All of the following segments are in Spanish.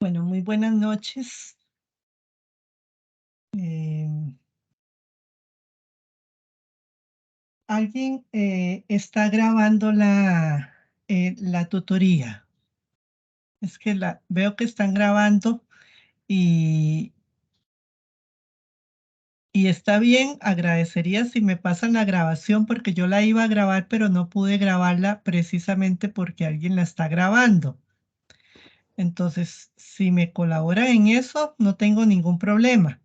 Bueno, muy buenas noches. Em, Alguien está grabando la tutoría. Es que veo que están grabando y, y está bien. Agradecería si me pasan la grabación porque yo la iba a grabar, pero no pude grabarla precisamente porque alguien la está grabando. Entonces, si me colabora en eso, no tengo ningún problema.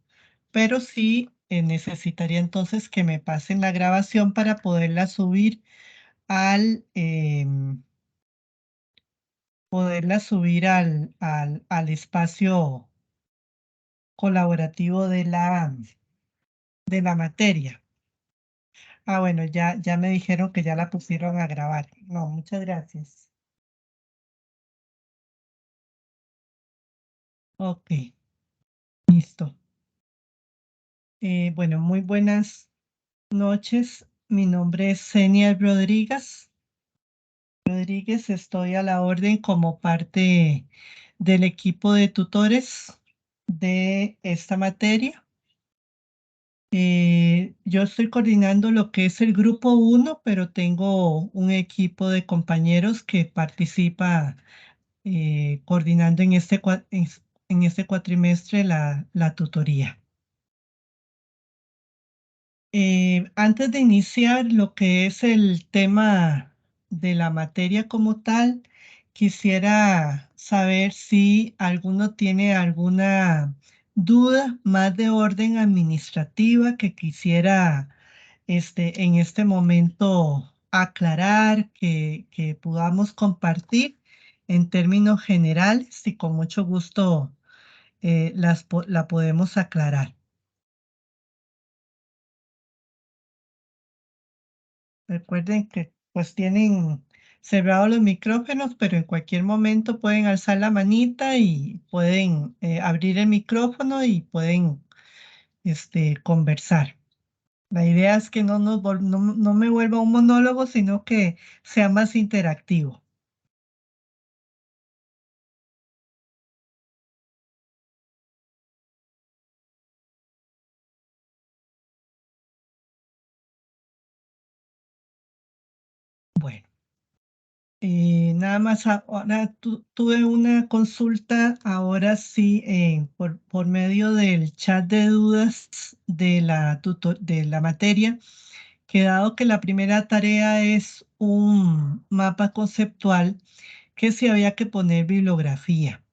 Pero sí necesitaría entonces que me pasen la grabación para poderla subir al, al espacio colaborativo de la materia. Ah, bueno, ya me dijeron que ya la pusieron a grabar. No, muchas gracias. Ok, listo. Bueno, muy buenas noches. Mi nombre es Zenia Rodríguez. Estoy a la orden como parte del equipo de tutores de esta materia. Yo estoy coordinando lo que es el grupo uno, pero tengo un equipo de compañeros que participa coordinando en este cuatrimestre la tutoría. Antes de iniciar lo que es el tema de la materia como tal, quisiera saber si alguno tiene alguna duda más de orden administrativa que quisiera en este momento aclarar, que podamos compartir en términos generales y con mucho gusto la podemos aclarar. Recuerden que pues tienen cerrados los micrófonos, pero en cualquier momento pueden alzar la manita y pueden abrir el micrófono y pueden conversar. La idea es que no me vuelva un monólogo, sino que sea más interactivo. Bueno, nada más ahora tuve una consulta, ahora sí, por medio del chat de dudas de la materia, que dado que la primera tarea es un mapa conceptual, que si había que poner bibliografía.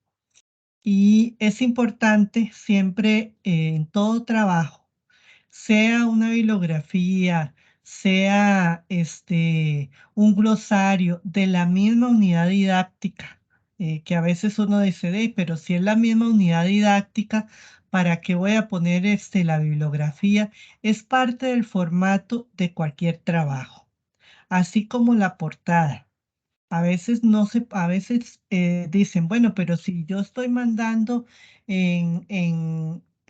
Y es importante siempre en todo trabajo, sea una bibliografía, sea un glosario de la misma unidad didáctica, que a veces uno dice, pero si es la misma unidad didáctica, ¿para qué voy a poner la bibliografía? Es parte del formato de cualquier trabajo, así como la portada. A veces a veces dicen, bueno, pero si yo estoy mandando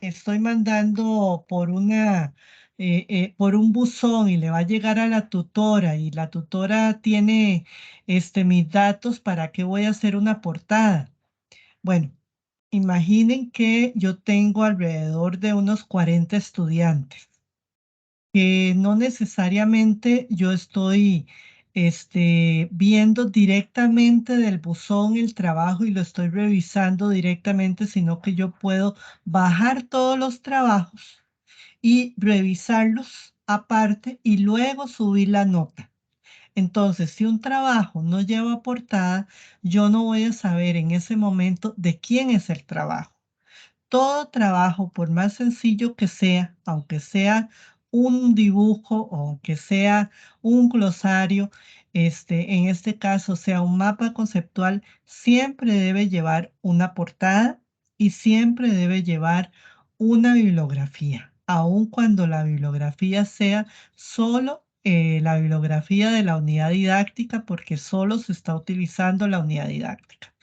estoy mandando por un buzón y le va a llegar a la tutora y la tutora tiene mis datos, ¿para qué voy a hacer una portada? Bueno, imaginen que yo tengo alrededor de unos 40 estudiantes que no necesariamente yo estoy viendo directamente del buzón el trabajo y lo estoy revisando directamente, sino que yo puedo bajar todos los trabajos y revisarlos aparte y luego subir la nota. Entonces, si un trabajo no lleva portada, yo no voy a saber en ese momento de quién es el trabajo. Todo trabajo, por más sencillo que sea, aunque sea un dibujo o aunque sea un glosario, en este caso sea un mapa conceptual, siempre debe llevar una portada y siempre debe llevar una bibliografía, aun cuando la bibliografía sea solo la bibliografía de la unidad didáctica, porque solo se está utilizando la unidad didáctica.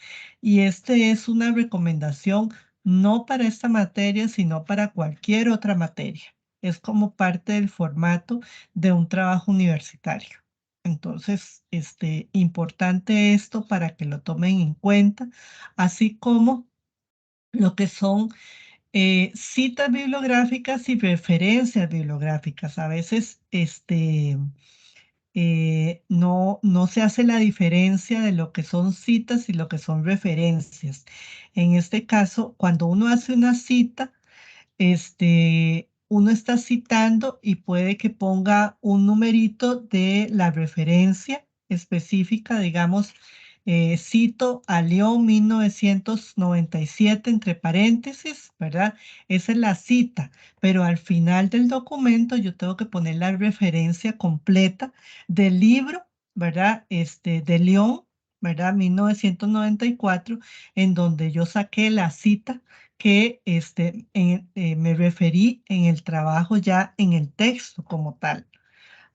Y es una recomendación no para esta materia, sino para cualquier otra materia. Es como parte del formato de un trabajo universitario. Entonces, importante esto para que lo tomen en cuenta, así como lo que son citas bibliográficas y referencias bibliográficas. A veces no se hace la diferencia de lo que son citas y lo que son referencias. En este caso, cuando uno hace una cita, uno está citando y puede que ponga un numerito de la referencia específica, digamos, cito a León 1997 entre paréntesis, ¿verdad? Esa es la cita, pero al final del documento yo tengo que poner la referencia completa del libro, ¿verdad? De León, ¿verdad? 1994, en donde yo saqué la cita que me referí en el trabajo ya en el texto como tal.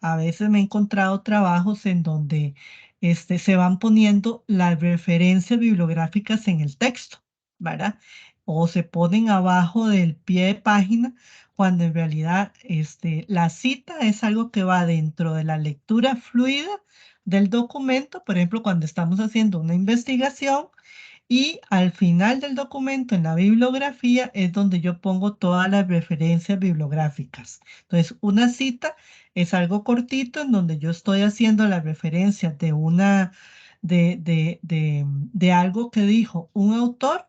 A veces me he encontrado trabajos en donde se van poniendo las referencias bibliográficas en el texto, ¿verdad? O se ponen abajo del pie de página, cuando en realidad la cita es algo que va dentro de la lectura fluida del documento. Por ejemplo, cuando estamos haciendo una investigación, y al final del documento, en la bibliografía, es donde yo pongo todas las referencias bibliográficas. Entonces, una cita es algo cortito en donde yo estoy haciendo la referencia de de algo que dijo un autor,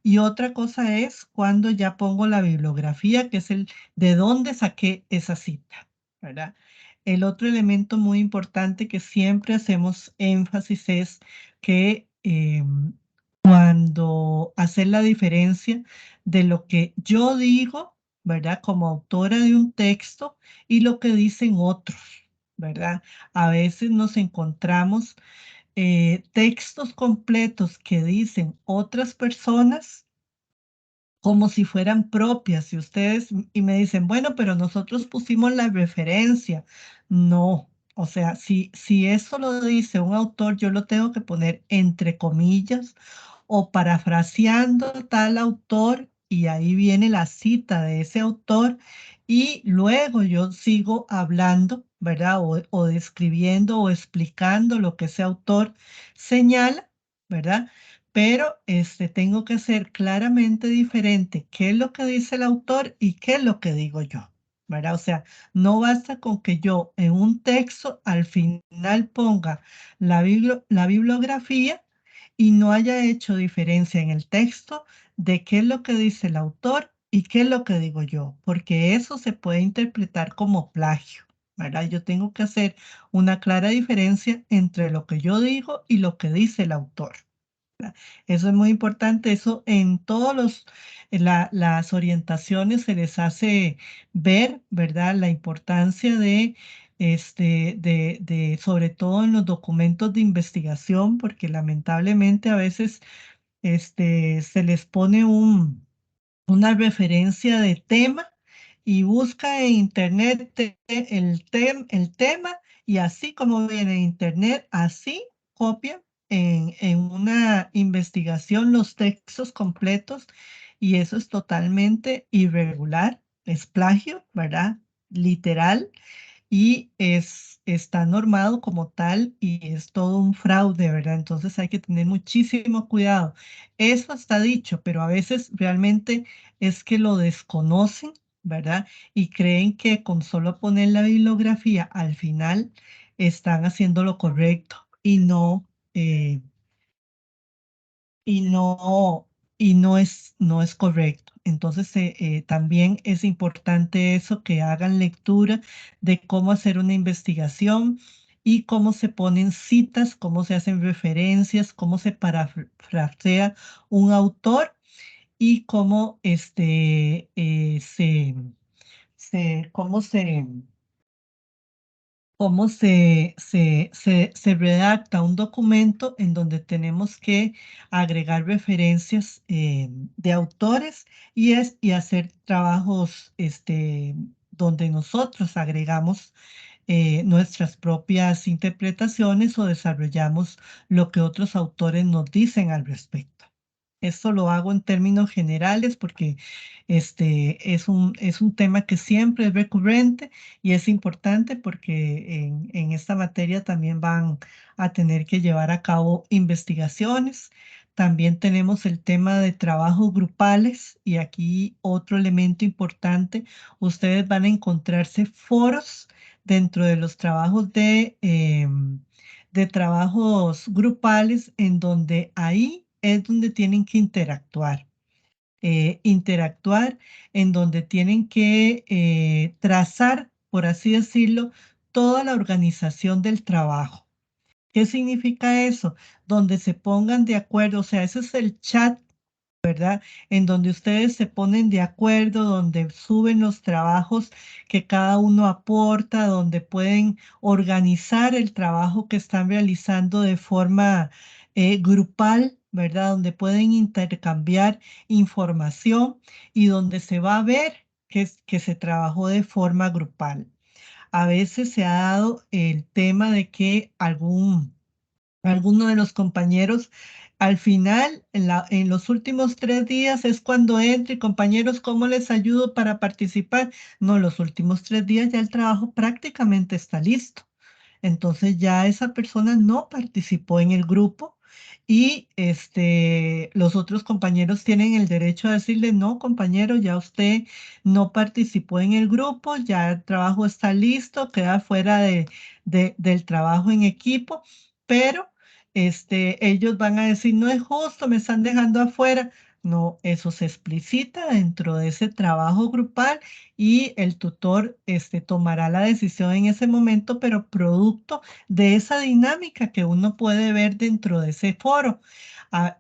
y otra cosa es cuando ya pongo la bibliografía, que es el de dónde saqué esa cita, ¿verdad? El otro elemento muy importante que siempre hacemos énfasis es que cuando hacer la diferencia de lo que yo digo, ¿verdad? Como autora de un texto y lo que dicen otros, ¿verdad? A veces nos encontramos textos completos que dicen otras personas como si fueran propias. Y ustedes y me dicen, bueno, pero nosotros pusimos la referencia. No, o sea, si eso lo dice un autor, yo lo tengo que poner entre comillas o parafraseando tal autor, y ahí viene la cita de ese autor, y luego yo sigo hablando, ¿verdad? O describiendo o explicando lo que ese autor señala, ¿verdad? Pero tengo que ser claramente diferente qué es lo que dice el autor y qué es lo que digo yo, ¿verdad? O sea, no basta con que yo en un texto al final ponga la bibliografía y no haya hecho diferencia en el texto de qué es lo que dice el autor y qué es lo que digo yo, porque eso se puede interpretar como plagio, ¿verdad? Yo tengo que hacer una clara diferencia entre lo que yo digo y lo que dice el autor. Eso es muy importante, eso en todos las orientaciones se les hace ver, ¿verdad? La importancia sobre todo en los documentos de investigación, porque lamentablemente a veces, se les pone una referencia de tema y busca en internet el tema, y así como viene en internet, así copian en una investigación los textos completos, y eso es totalmente irregular, es plagio, ¿verdad? Literal, y está normado como tal y es todo un fraude, ¿verdad? Entonces hay que tener muchísimo cuidado. Eso está dicho, pero a veces realmente es que lo desconocen, ¿verdad? Y creen que con solo poner la bibliografía al final están haciendo lo correcto, eh, y no, no es correcto. Entonces, también es importante eso, que hagan lectura de cómo hacer una investigación y cómo se ponen citas, cómo se hacen referencias, cómo se parafrasea un autor, y cómo cómo se redacta un documento en donde tenemos que agregar referencias de autores, y hacer trabajos donde nosotros agregamos nuestras propias interpretaciones o desarrollamos lo que otros autores nos dicen al respecto. Esto lo hago en términos generales porque es un tema que siempre es recurrente y es importante porque en esta materia también van a tener que llevar a cabo investigaciones También tenemos el tema de trabajos grupales y aquí otro elemento importante, ustedes van a encontrarse foros dentro de los trabajos de trabajos grupales en donde ahí es donde tienen que interactuar, en donde tienen que trazar, por así decirlo, toda la organización del trabajo. ¿Qué significa eso? Donde se pongan de acuerdo, o sea, ese es el chat, ¿verdad? En donde ustedes se ponen de acuerdo, donde suben los trabajos que cada uno aporta, donde pueden organizar el trabajo que están realizando de forma grupal, ¿verdad? Donde pueden intercambiar información y donde se va a ver que se trabajó de forma grupal. A veces se ha dado el tema de que alguno de los compañeros al final, en los últimos 3 días es cuando entra y compañeros, ¿cómo les ayudo para participar? No, los últimos 3 días ya el trabajo prácticamente está listo. Entonces ya esa persona no participó en el grupo y los otros compañeros tienen el derecho a decirle, no, compañero, ya usted no participó en el grupo, ya el trabajo está listo, queda fuera del trabajo en equipo, pero ellos van a decir, no es justo, me están dejando afuera. No, eso se explicita dentro de ese trabajo grupal y el tutor tomará la decisión en ese momento, pero producto de esa dinámica que uno puede ver dentro de ese foro.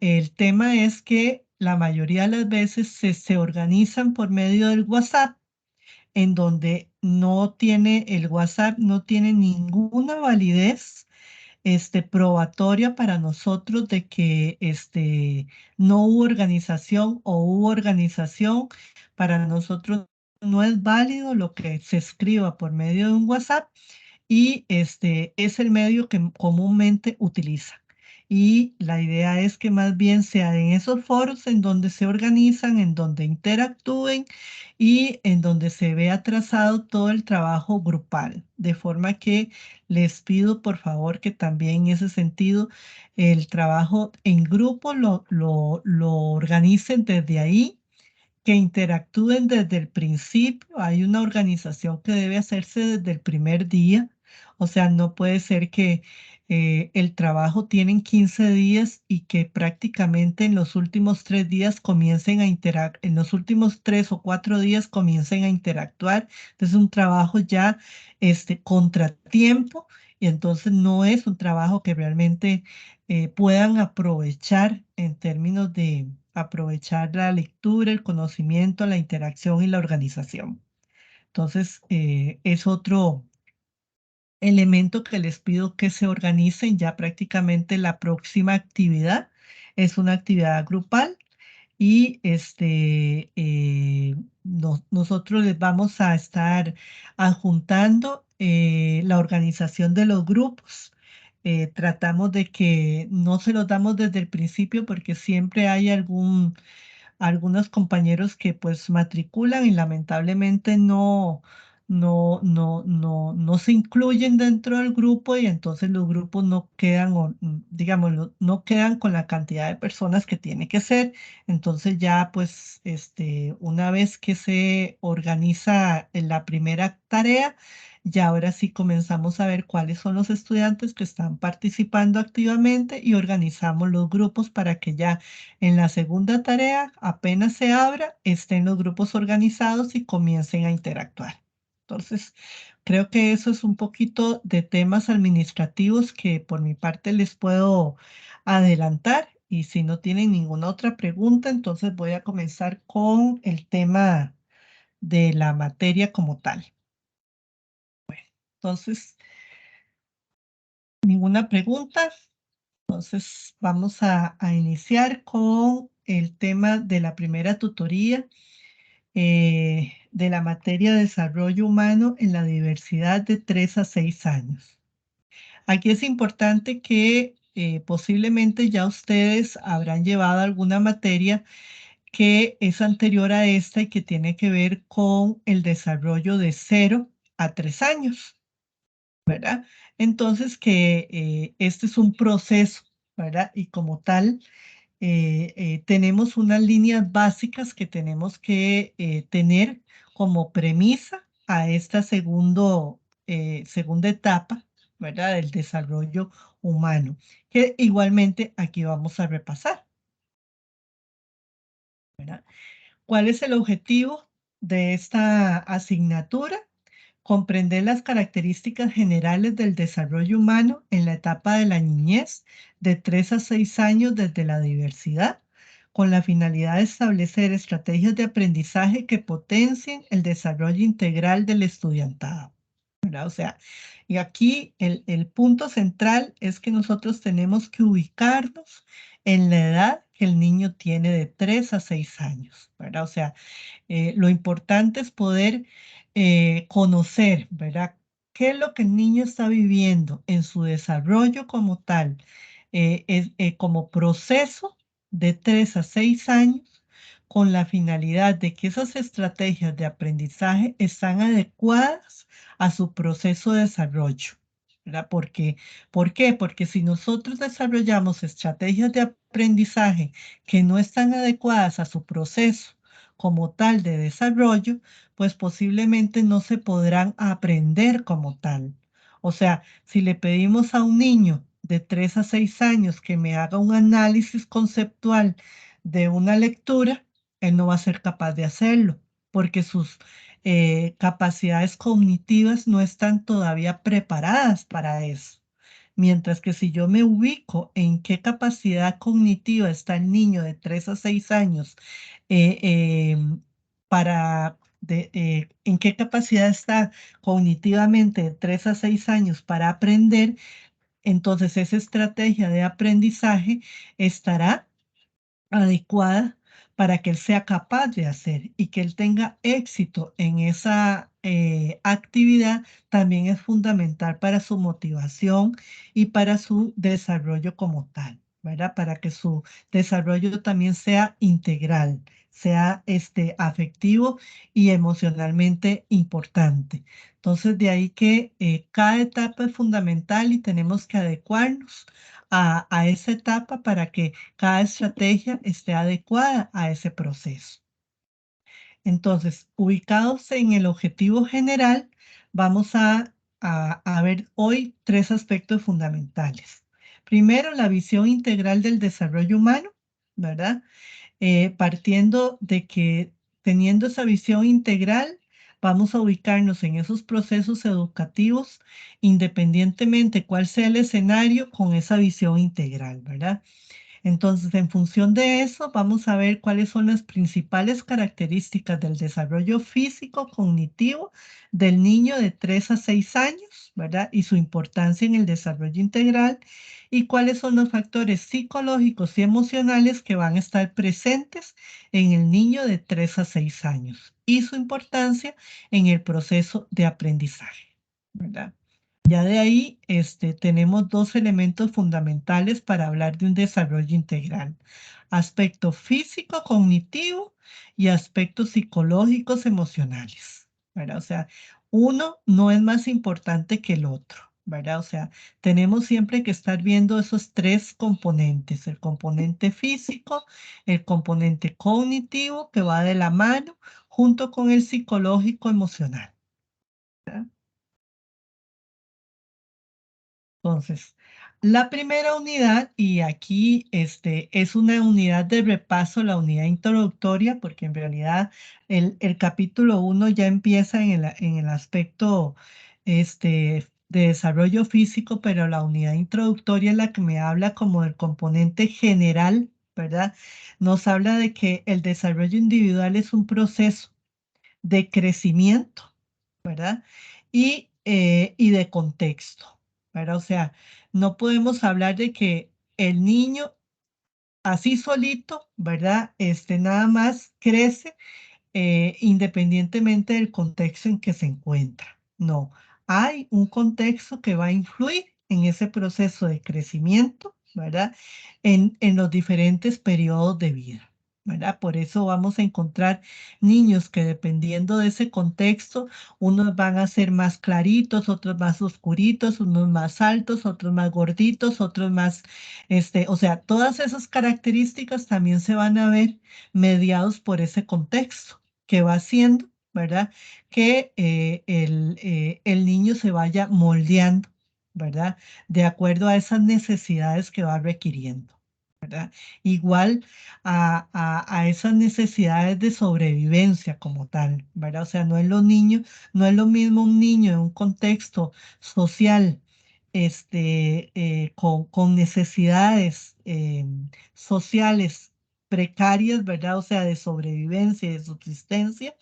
El tema es que la mayoría de las veces se organizan por medio del WhatsApp, en donde no tiene el WhatsApp, no tiene ninguna validez probatoria para nosotros de que no hubo organización o hubo organización. Para nosotros no es válido lo que se escriba por medio de un WhatsApp y es el medio que comúnmente utilizan. Y la idea es que más bien sea en esos foros en donde se organizan, en donde interactúen y en donde se vea trazado todo el trabajo grupal. De forma que les pido por favor que también en ese sentido el trabajo en grupo lo organicen desde ahí, que interactúen desde el principio. Hay una organización que debe hacerse desde el primer día. O sea, no puede ser que el trabajo tienen 15 días y que prácticamente en los últimos 3 días comiencen a en los últimos 3 o 4 días comiencen a interactuar. Entonces, un trabajo ya contratiempo y entonces no es un trabajo que realmente puedan aprovechar en términos de aprovechar la lectura, el conocimiento, la interacción y la organización. Entonces, es otro elemento que les pido que se organicen. Ya prácticamente la próxima actividad es una actividad grupal y nosotros les vamos a estar adjuntando la organización de los grupos. Tratamos de que no se los damos desde el principio porque siempre hay algunos compañeros que pues matriculan y lamentablemente no se incluyen dentro del grupo y entonces los grupos no quedan, digamos, no quedan con la cantidad de personas que tiene que ser. Entonces ya pues una vez que se organiza en la primera tarea, ya ahora sí comenzamos a ver cuáles son los estudiantes que están participando activamente y organizamos los grupos para que ya en la segunda tarea, apenas se abra, estén los grupos organizados y comiencen a interactuar. Entonces, creo que eso es un poquito de temas administrativos que por mi parte les puedo adelantar. Y si no tienen ninguna otra pregunta, entonces voy a comenzar con el tema de la materia como tal. Entonces, ninguna pregunta. Entonces, vamos a iniciar con el tema de la primera tutoría de la materia de desarrollo humano en la diversidad de 3 a 6 años. Aquí es importante que posiblemente ya ustedes habrán llevado alguna materia que es anterior a esta y que tiene que ver con el desarrollo de 0 a 3 años, ¿verdad? Entonces que este es un proceso, ¿verdad? Y como tal, tenemos unas líneas básicas que tenemos que tener como premisa a esta segunda etapa, ¿verdad? Del desarrollo humano, que igualmente aquí vamos a repasar, ¿verdad? ¿Cuál es el objetivo de esta asignatura? Comprender las características generales del desarrollo humano en la etapa de la niñez de 3 a 6 años desde la diversidad, con la finalidad de establecer estrategias de aprendizaje que potencien el desarrollo integral del estudiantado, ¿verdad? O sea, y aquí el punto central es que nosotros tenemos que ubicarnos en la edad que el niño tiene de 3 a 6 años, ¿verdad? O sea, lo importante es poder conocer, ¿verdad? ¿Qué es lo que el niño está viviendo en su desarrollo como tal, como proceso de 3 a 6 años, con la finalidad de que esas estrategias de aprendizaje están adecuadas a su proceso de desarrollo? ¿Verdad? ¿Por qué? Porque si nosotros desarrollamos estrategias de aprendizaje que no están adecuadas a su proceso, como tal de desarrollo, pues posiblemente no se podrán aprender como tal. O sea, si le pedimos a un niño de 3 a 6 años que me haga un análisis conceptual de una lectura, él no va a ser capaz de hacerlo, porque sus capacidades cognitivas no están todavía preparadas para eso. Mientras que si yo me ubico en qué capacidad cognitiva está el niño de 3 a 6 años, eh, en qué capacidad está cognitivamente de 3 a 6 años para aprender, entonces esa estrategia de aprendizaje estará adecuada para que él sea capaz de hacer y que él tenga éxito en esa actividad también es fundamental para su motivación y para su desarrollo como tal, ¿verdad? Para que su desarrollo también sea integral, sea afectivo y emocionalmente importante. Entonces, de ahí que cada etapa es fundamental y tenemos que adecuarnos a esa etapa para que cada estrategia esté adecuada a ese proceso. Entonces, ubicados en el objetivo general, vamos a ver hoy tres aspectos fundamentales. Primero, la visión integral del desarrollo humano, ¿verdad? Partiendo de que teniendo esa visión integral, vamos a ubicarnos en esos procesos educativos, independientemente cuál sea el escenario, con esa visión integral, ¿verdad? Entonces, en función de eso, vamos a ver cuáles son las principales características del desarrollo físico cognitivo del niño de 3 a 6 años, ¿verdad? Y su importancia en el desarrollo integral y cuáles son los factores psicológicos y emocionales que van a estar presentes en el niño de 3 a 6 años y su importancia en el proceso de aprendizaje, ¿verdad? Ya de ahí tenemos dos elementos fundamentales para hablar de un desarrollo integral. Aspecto físico, cognitivo y aspectos psicológicos, emocionales, ¿verdad? O sea, uno no es más importante que el otro, ¿verdad? O sea, tenemos siempre que estar viendo esos tres componentes, el componente físico, el componente cognitivo que va de la mano, junto con el psicológico emocional, ¿verdad? Entonces, la primera unidad, y aquí es una unidad de repaso, la unidad introductoria, porque en realidad el capítulo 1 ya empieza en el aspecto de desarrollo físico, pero la unidad introductoria es la que me habla como del componente general, ¿verdad? Nos habla de que el desarrollo individual es un proceso de crecimiento, ¿verdad? Y de contexto, ¿verdad? O sea, no podemos hablar de que el niño así solito, ¿verdad? Nada más crece independientemente del contexto en que se encuentra. No, hay un contexto que va a influir en ese proceso de crecimiento, ¿verdad? En los diferentes periodos de vida. ¿verdad? Por eso vamos a encontrar niños que dependiendo de ese contexto, unos van a ser más claritos, otros más oscuritos, unos más altos, otros más gorditos, otros más, o sea, todas esas características también se van a ver mediados por ese contexto que va haciendo, ¿verdad? Que el niño se vaya moldeando, ¿verdad? De acuerdo a esas necesidades que va requiriendo. ¿Verdad? Igual a esas necesidades de sobrevivencia como tal, ¿verdad? O sea, no es lo mismo un niño en un contexto social, con necesidades sociales precarias, ¿verdad? O sea, de sobrevivencia y de subsistencia,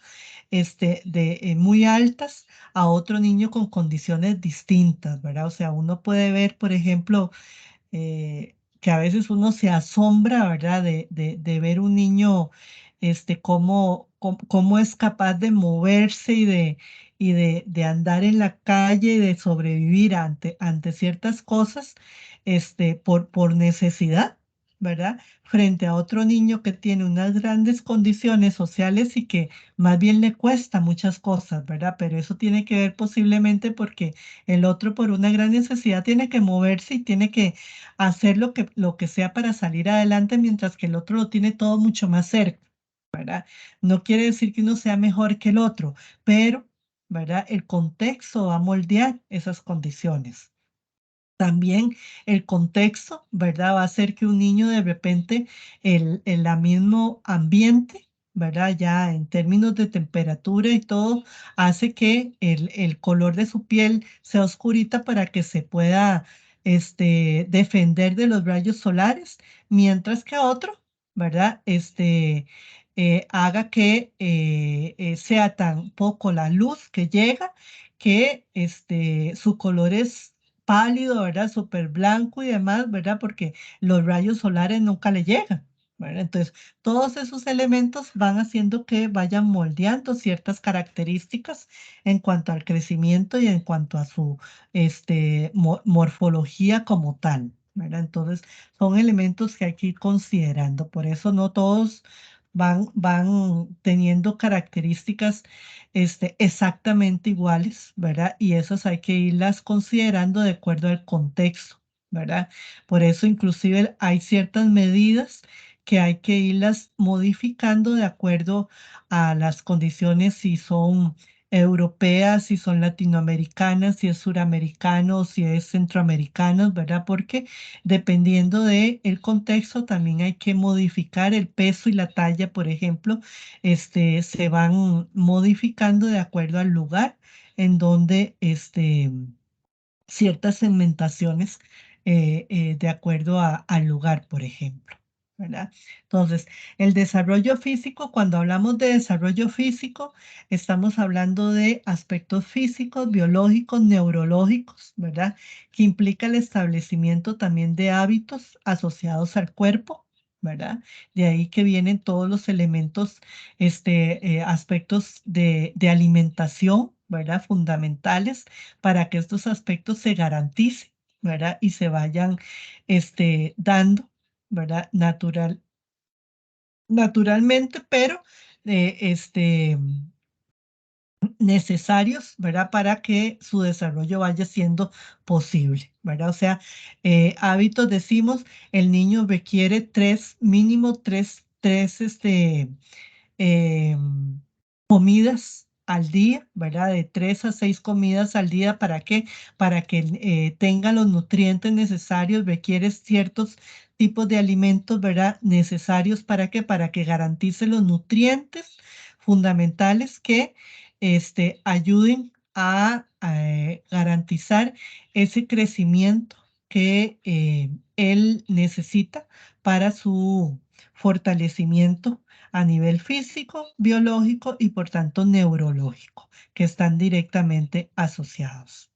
muy altas, a otro niño con condiciones distintas, ¿verdad? O sea, uno puede ver, por ejemplo, que a veces uno se asombra, ¿verdad? De ver un niño, cómo es capaz de moverse y de andar en la calle y de sobrevivir ante ciertas cosas, por necesidad, ¿verdad? Frente a otro niño que tiene unas grandes condiciones sociales y que más bien le cuesta muchas cosas, ¿verdad? Pero eso tiene que ver posiblemente porque el otro por una gran necesidad tiene que moverse y tiene que hacer lo que sea para salir adelante, mientras que el otro lo tiene todo mucho más cerca, ¿verdad? No quiere decir que uno sea mejor que el otro, pero, ¿verdad? El contexto va a moldear esas condiciones. También el contexto, ¿verdad? Va a hacer que un niño de repente, el la mismo ambiente, ¿verdad? Ya en términos de temperatura y todo, hace que el color de su piel sea oscurita para que se pueda, defender de los rayos solares, mientras que otro, ¿verdad? Haga que, sea tan poco la luz que llega que, su color es pálido, ¿verdad? Súper blanco y demás, ¿verdad? Porque los rayos solares nunca le llegan, ¿verdad? Entonces, todos esos elementos van haciendo que vayan moldeando ciertas características en cuanto al crecimiento y en cuanto a su, morfología como tal, ¿verdad? Entonces, son elementos que hay que ir considerando. Por eso no todos van teniendo características exactamente iguales, ¿verdad? Y esas hay que irlas considerando de acuerdo al contexto, ¿verdad? Por eso inclusive hay ciertas medidas que hay que irlas modificando de acuerdo a las condiciones, si son europeas, si son latinoamericanas, si es suramericano, si es centroamericano, ¿verdad? Porque dependiendo del contexto también hay que modificar el peso y la talla, por ejemplo, se van modificando de acuerdo al lugar en donde, ciertas segmentaciones, de acuerdo al lugar, por ejemplo, ¿verdad? Entonces, el desarrollo físico, cuando hablamos de desarrollo físico, estamos hablando de aspectos físicos, biológicos, neurológicos, ¿verdad? Que implica el establecimiento también de hábitos asociados al cuerpo, ¿verdad? De ahí que vienen todos los elementos, aspectos de alimentación, ¿verdad? Fundamentales para que estos aspectos se garanticen, ¿verdad? Y se vayan, dando, ¿verdad? Naturalmente, pero, necesarios, ¿verdad? Para que su desarrollo vaya siendo posible, ¿verdad? O sea, hábitos, decimos, el niño requiere tres, mínimo tres, em, comidas al día, ¿verdad? De 3 a 6 comidas al día. ¿Para qué? Para que tenga los nutrientes necesarios, requiere ciertos tipos de alimentos, ¿verdad? Necesarios para qué? Para que garantice los nutrientes fundamentales que ayuden a garantizar ese crecimiento que él necesita para su fortalecimiento a nivel físico, biológico y por tanto neurológico, que están directamente asociados.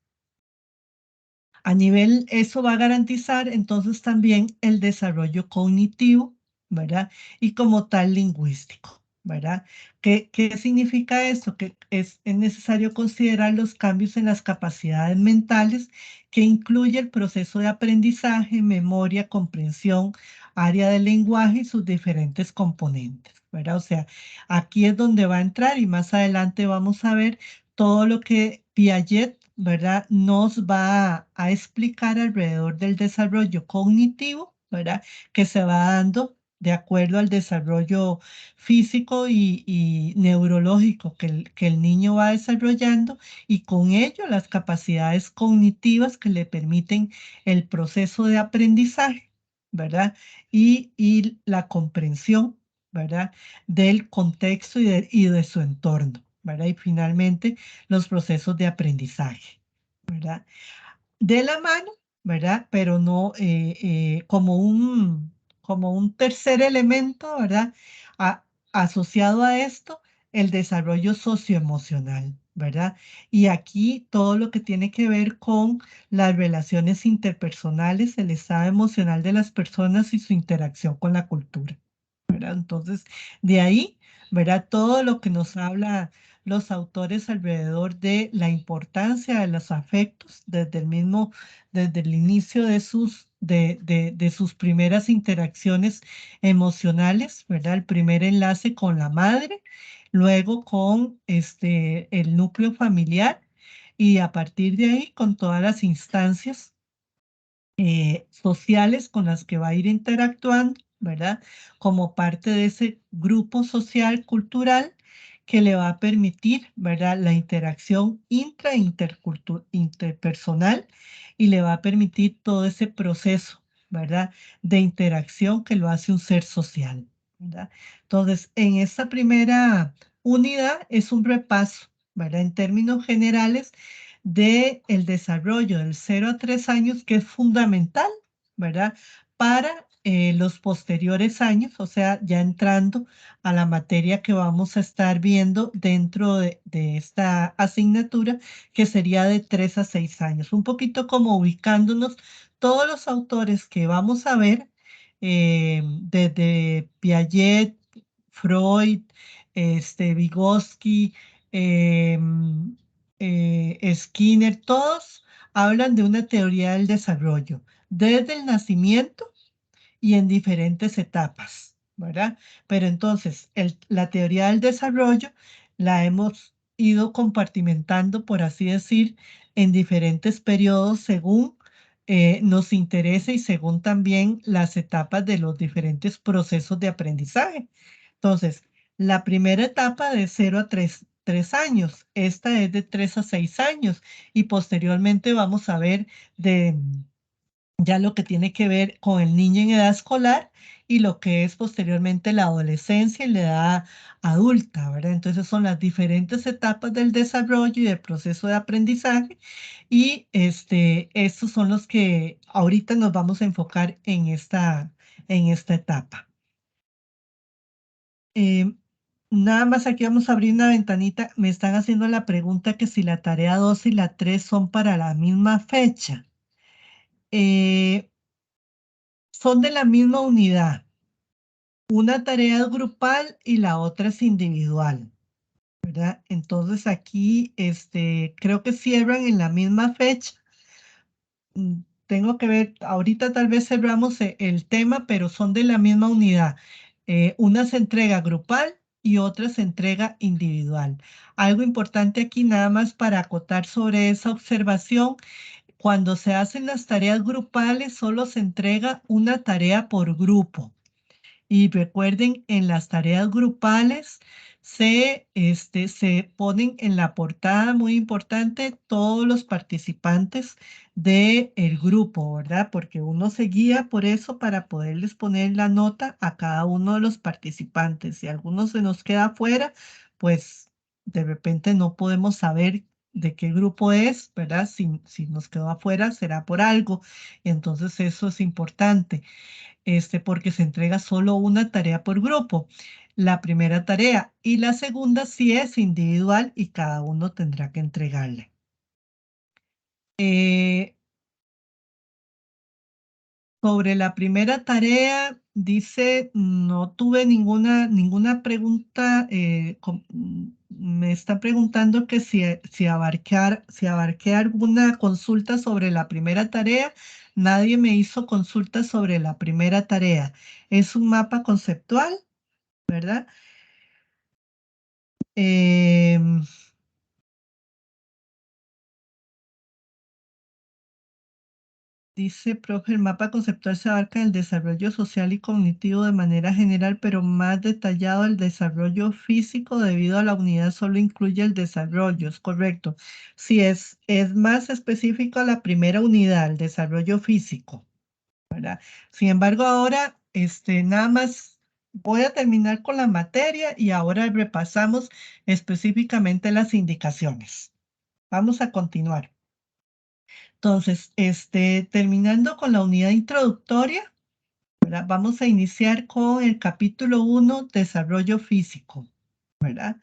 A nivel, eso va a garantizar entonces también el desarrollo cognitivo, ¿verdad? Y como tal lingüístico. ¿verdad? ¿Qué significa esto? Que es necesario considerar los cambios en las capacidades mentales que incluye el proceso de aprendizaje, memoria, comprensión, área del lenguaje y sus diferentes componentes, ¿verdad? O sea, aquí es donde va a entrar y más adelante vamos a ver todo lo que Piaget, ¿verdad? Nos va a explicar alrededor del desarrollo cognitivo, ¿verdad? Que se va dando de acuerdo al desarrollo físico y neurológico que el niño va desarrollando y con ello las capacidades cognitivas que le permiten el proceso de aprendizaje, ¿verdad? Y la comprensión, ¿verdad? Del contexto y de su entorno, ¿verdad? Y finalmente los procesos de aprendizaje, ¿verdad? De la mano, ¿verdad? Pero no como un tercer elemento, ¿verdad? A- Asociado a esto, el desarrollo socioemocional, ¿verdad? Y aquí todo lo que tiene que ver con las relaciones interpersonales, el estado emocional de las personas y su interacción con la cultura. ¿Verdad? Entonces, de ahí, ¿verdad? Todo lo que nos habla los autores alrededor de la importancia de los afectos desde el inicio de sus primeras interacciones emocionales, ¿verdad? El primer enlace con la madre, luego con el núcleo familiar y a partir de ahí con todas las instancias sociales con las que va a ir interactuando, ¿verdad? Como parte de ese grupo social cultural que le va a permitir, ¿verdad? La interacción interpersonal y le va a permitir todo ese proceso, ¿verdad? De interacción que lo hace un ser social, ¿verdad? Entonces, en esta primera unidad es un repaso, ¿verdad? En términos generales de el desarrollo del 0 a 3 años, que es fundamental, ¿verdad? Para los posteriores años, o sea, ya entrando a la materia que vamos a estar viendo dentro de esta asignatura, que sería de 3 a 6 años. Un poquito como ubicándonos todos los autores que vamos a ver, desde Piaget, Freud, Vygotsky, em, Skinner, todos hablan de una teoría del desarrollo, desde el nacimiento y en diferentes etapas, ¿verdad? Pero entonces, la teoría del desarrollo la hemos ido compartimentando, por así decir, en diferentes periodos según nos interese y según también las etapas de los diferentes procesos de aprendizaje. Entonces, la primera etapa de 0 a 3 años, esta es de 3 a 6 años y posteriormente vamos a ver de ya lo que tiene que ver con el niño en edad escolar y lo que es posteriormente la adolescencia y la edad adulta, ¿verdad? Entonces son las diferentes etapas del desarrollo y del proceso de aprendizaje y estos son los que ahorita nos vamos a enfocar en esta etapa. Em, Nada más aquí vamos a abrir una ventanita. Me están haciendo la pregunta que si la tarea 2 y la 3 son para la misma fecha. Eh, Son de la misma unidad. Una tarea es grupal y la otra es individual, ¿verdad? Entonces aquí, creo que cierran en la misma fecha. Tengo que ver, ahorita tal vez cerramos el tema, pero son de la misma unidad. Una se entrega grupal y otra se entrega individual. Algo importante aquí nada más para acotar sobre esa observación, cuando se hacen las tareas grupales solo se entrega una tarea por grupo. Y recuerden, en las tareas grupales se ponen en la portada, muy importante, todos los participantes del grupo, ¿verdad? Porque uno se guía por eso para poderles poner la nota a cada uno de los participantes. Si alguno se nos queda fuera, pues de repente no podemos saber de qué grupo es, ¿verdad? Si nos quedó afuera, será por algo. Entonces eso es importante porque se entrega solo una tarea por grupo. La primera tarea y la segunda sí es individual y cada uno tendrá que entregarle. Eh, Sobre la primera tarea, dice, no tuve ninguna pregunta, me está preguntando que si abarqué alguna consulta sobre la primera tarea. Nadie me hizo consulta sobre la primera tarea. Es un mapa conceptual, ¿verdad? Em, Dice, profe, el mapa conceptual se abarca el desarrollo social y cognitivo de manera general, pero más detallado el desarrollo físico debido a la unidad solo incluye el desarrollo, es correcto. Si es más específico la primera unidad, el desarrollo físico, ¿verdad? Sin embargo, ahora, nada más voy a terminar con la materia y ahora repasamos específicamente las indicaciones. Vamos a continuar. Entonces, terminando con la unidad introductoria, ¿verdad? Vamos a iniciar con el capítulo 1, desarrollo físico, ¿verdad?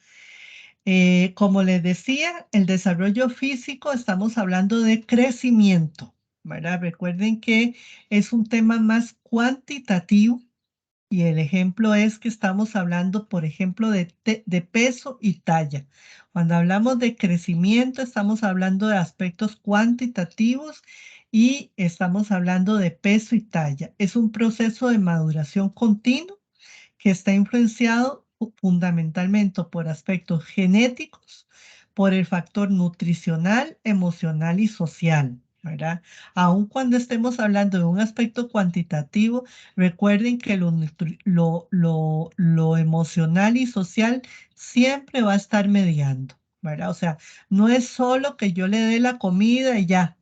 Como les decía, el desarrollo físico, estamos hablando de crecimiento, ¿verdad? Recuerden que es un tema más cuantitativo y el ejemplo es que estamos hablando, por ejemplo, de peso y talla. Cuando hablamos de crecimiento, estamos hablando de aspectos cuantitativos y estamos hablando de peso y talla. Es un proceso de maduración continuo que está influenciado fundamentalmente por aspectos genéticos, por el factor nutricional, emocional y social, ¿verdad? Aun cuando estemos hablando de un aspecto cuantitativo, recuerden que lo emocional y social siempre va a estar mediando, ¿verdad? O sea, no es solo que yo le dé la comida y ya,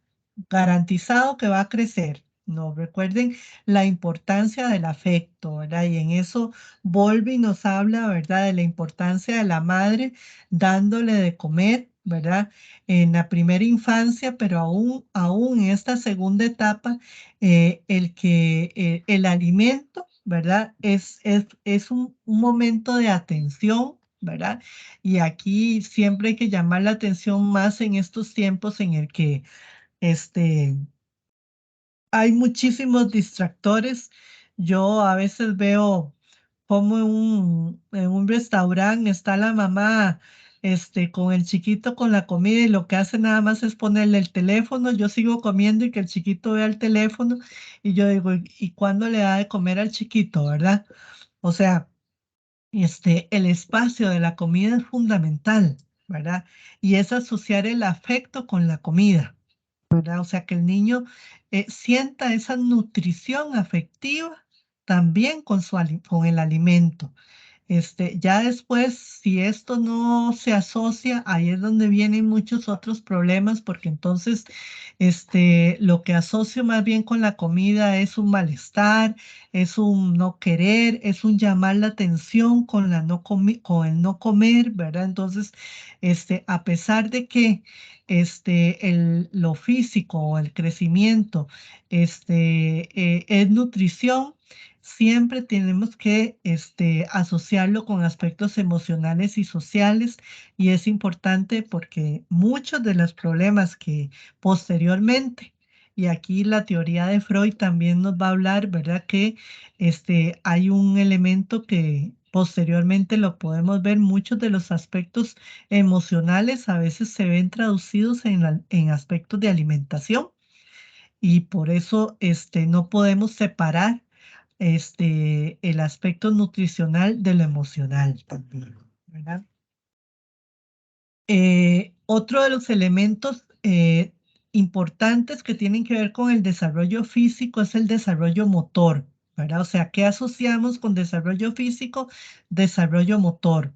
garantizado que va a crecer. No, recuerden la importancia del afecto, ¿verdad? Y en eso Volvi nos habla, ¿verdad?, de la importancia de la madre dándole de comer, ¿verdad? En la primera infancia, pero aún en esta segunda etapa, el alimento, ¿verdad? Es un momento de atención, ¿verdad? Y aquí siempre hay que llamar la atención más en estos tiempos en el que, este, hay muchísimos distractores. Yo a veces veo como en un restaurante está la mamá, con el chiquito con la comida y lo que hace nada más es ponerle el teléfono. Yo sigo comiendo y que el chiquito vea el teléfono y yo digo, ¿y cuándo le da de comer al chiquito, verdad? O sea, el espacio de la comida es fundamental, ¿verdad? Y es asociar el afecto con la comida, ¿verdad? O sea, que el niño sienta esa nutrición afectiva también con el alimento. Ya después, si esto no se asocia, ahí es donde vienen muchos otros problemas, porque entonces, lo que asocio más bien con la comida es un malestar, es un no querer, es un llamar la atención con el no comer, ¿verdad? Entonces, a pesar de que, lo físico o el crecimiento, es nutrición, siempre tenemos que asociarlo con aspectos emocionales y sociales y es importante porque muchos de los problemas que posteriormente, y aquí la teoría de Freud también nos va a hablar, ¿verdad? Que hay un elemento que posteriormente lo podemos ver, muchos de los aspectos emocionales a veces se ven traducidos en aspectos de alimentación y por eso no podemos separar el aspecto nutricional de lo emocional también, ¿verdad? Otro de los elementos importantes que tienen que ver con el desarrollo físico es el desarrollo motor, ¿verdad? O sea, ¿qué asociamos con desarrollo físico? Desarrollo motor,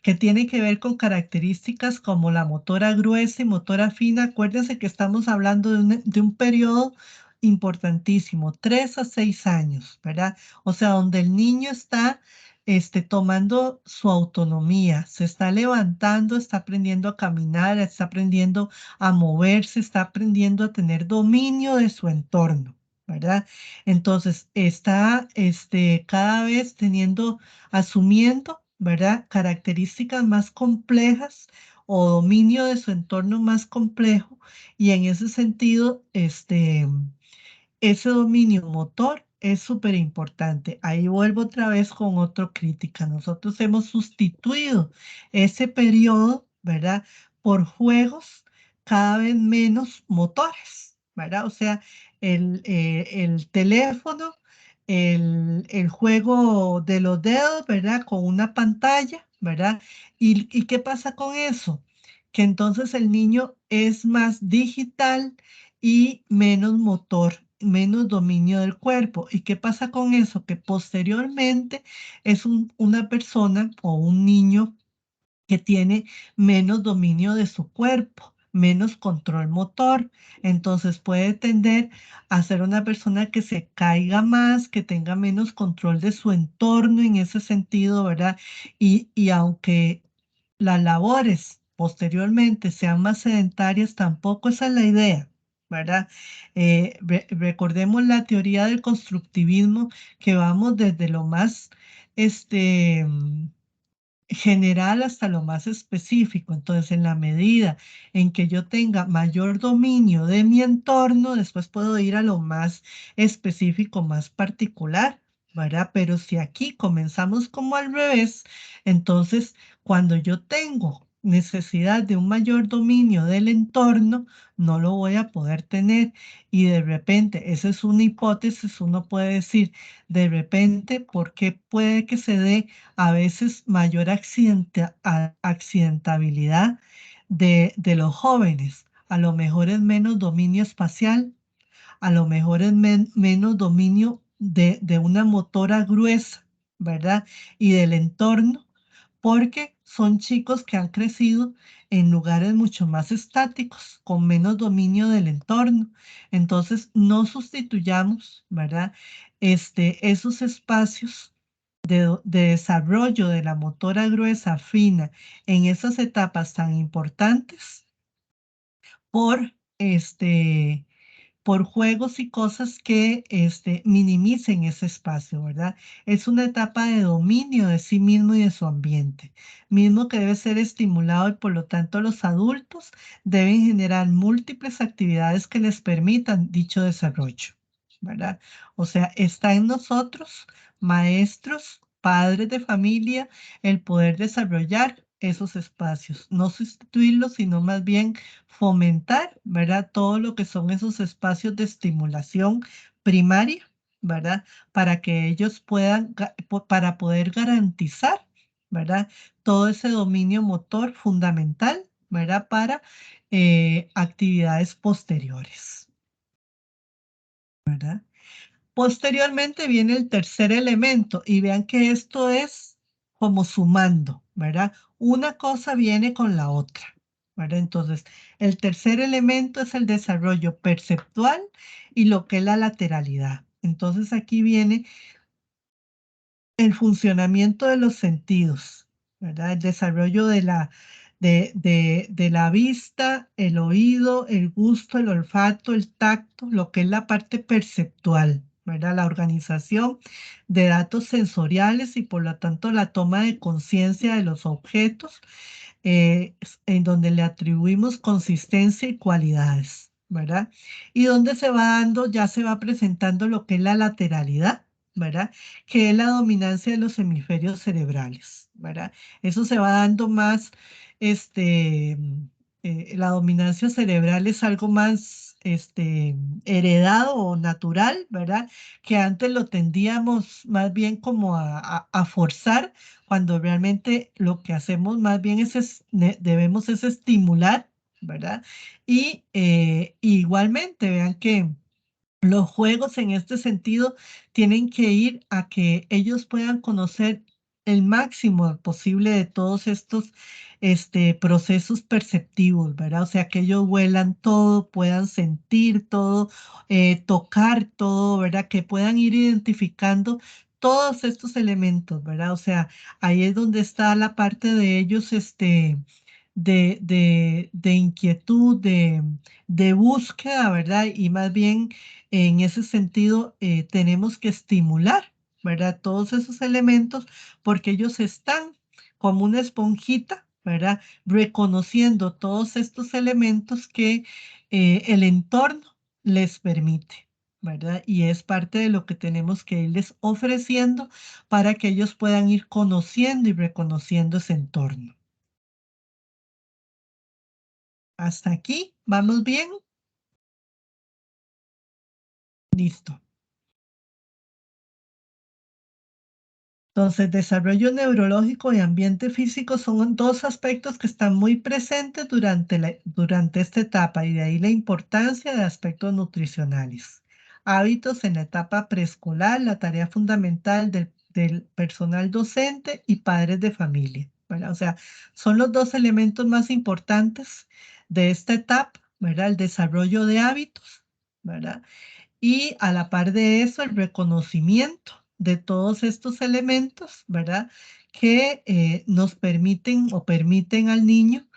que tiene que ver con características como la motora gruesa y motora fina. Acuérdense que estamos hablando de un periodo importantísimo, 3 a 6 años, ¿verdad? O sea, donde el niño está tomando su autonomía, se está levantando, está aprendiendo a caminar, está aprendiendo a moverse, está aprendiendo a tener dominio de su entorno, ¿verdad? Entonces, está cada vez asumiendo, ¿verdad? Características más complejas o dominio de su entorno más complejo y en ese sentido, ese dominio motor es súper importante. Ahí vuelvo otra vez con otra crítica. Nosotros hemos sustituido ese periodo, ¿verdad? Por juegos cada vez menos motores, ¿verdad? O sea, el teléfono, el juego de los dedos, ¿verdad? Con una pantalla, ¿verdad? ¿Y qué pasa con eso? Que entonces el niño es más digital y menos motor, menos dominio del cuerpo. ¿Y qué pasa con eso? Que posteriormente es una persona o un niño que tiene menos dominio de su cuerpo, menos control motor. Entonces puede tender a ser una persona que se caiga más, que tenga menos control de su entorno en ese sentido, ¿verdad? Y aunque las labores posteriormente sean más sedentarias, tampoco esa es la idea, ¿verdad? Recordemos la teoría del constructivismo, que vamos desde lo más, este, general hasta lo más específico. Entonces, en la medida en que yo tenga mayor dominio de mi entorno, después puedo ir a lo más específico, más particular, ¿verdad? Pero si aquí comenzamos como al revés, entonces cuando yo tengo necesidad de un mayor dominio del entorno, no lo voy a poder tener. Y de repente, esa es una hipótesis, uno puede decir, de repente, ¿por qué puede que se dé a veces mayor accidentabilidad de los jóvenes? A lo mejor es menos dominio espacial, a lo mejor es menos dominio de una motora gruesa, ¿verdad? Y del entorno, porque son chicos que han crecido en lugares mucho más estáticos, con menos dominio del entorno. Entonces, no sustituyamos, ¿verdad? Esos espacios de desarrollo de la motora gruesa fina en esas etapas tan importantes por por juegos y cosas que minimicen ese espacio, ¿verdad? Es una etapa de dominio de sí mismo y de su ambiente, mismo que debe ser estimulado y por lo tanto los adultos deben generar múltiples actividades que les permitan dicho desarrollo, ¿verdad? O sea, está en nosotros, maestros, padres de familia, el poder desarrollar esos espacios, no sustituirlos, sino más bien fomentar, ¿verdad? Todo lo que son esos espacios de estimulación primaria, ¿verdad? Para que ellos puedan, para poder garantizar, ¿verdad? Todo ese dominio motor fundamental, ¿verdad? Para actividades posteriores, ¿verdad? Posteriormente viene el tercer elemento y vean que esto es como sumando, ¿verdad? Una cosa viene con la otra, ¿verdad? Entonces, el tercer elemento es el desarrollo perceptual y lo que es la lateralidad. Entonces, aquí viene el funcionamiento de los sentidos, ¿verdad? El desarrollo de la vista, el oído, el gusto, el olfato, el tacto, lo que es la parte perceptual, ¿verdad? La organización de datos sensoriales y por lo tanto la toma de conciencia de los objetos, en donde le atribuimos consistencia y cualidades, ¿verdad? Y donde se va dando, ya se va presentando lo que es la lateralidad, ¿verdad? Que es la dominancia de los hemisferios cerebrales, ¿verdad? Eso se va dando más, este, la dominancia cerebral es algo más, heredado o natural, ¿verdad? Que antes lo tendíamos más bien como a forzar, cuando realmente lo que hacemos más bien debemos es estimular, ¿verdad? Y igualmente, vean que los juegos en este sentido tienen que ir a que ellos puedan conocer el máximo posible de todos estos procesos perceptivos, ¿verdad? O sea, que ellos huelan todo, puedan sentir todo, tocar todo, ¿verdad? Que puedan ir identificando todos estos elementos, ¿verdad? O sea, ahí es donde está la parte de ellos, de inquietud, de búsqueda, ¿verdad? Y más bien en ese sentido tenemos que estimular, ¿verdad? Todos esos elementos porque ellos están como una esponjita, ¿verdad? Reconociendo todos estos elementos que el entorno les permite, ¿verdad? Y es parte de lo que tenemos que irles ofreciendo para que ellos puedan ir conociendo y reconociendo ese entorno. Hasta aquí, ¿vamos bien? Listo. Entonces, desarrollo neurológico y ambiente físico son dos aspectos que están muy presentes durante esta etapa y de ahí la importancia de aspectos nutricionales. Hábitos en la etapa preescolar, la tarea fundamental del personal docente y padres de familia, ¿verdad? O sea, son los dos elementos más importantes de esta etapa, ¿verdad? El desarrollo de hábitos, ¿verdad? Y a la par de eso, el reconocimiento de todos estos elementos, ¿verdad? Que nos permiten o permiten al niño,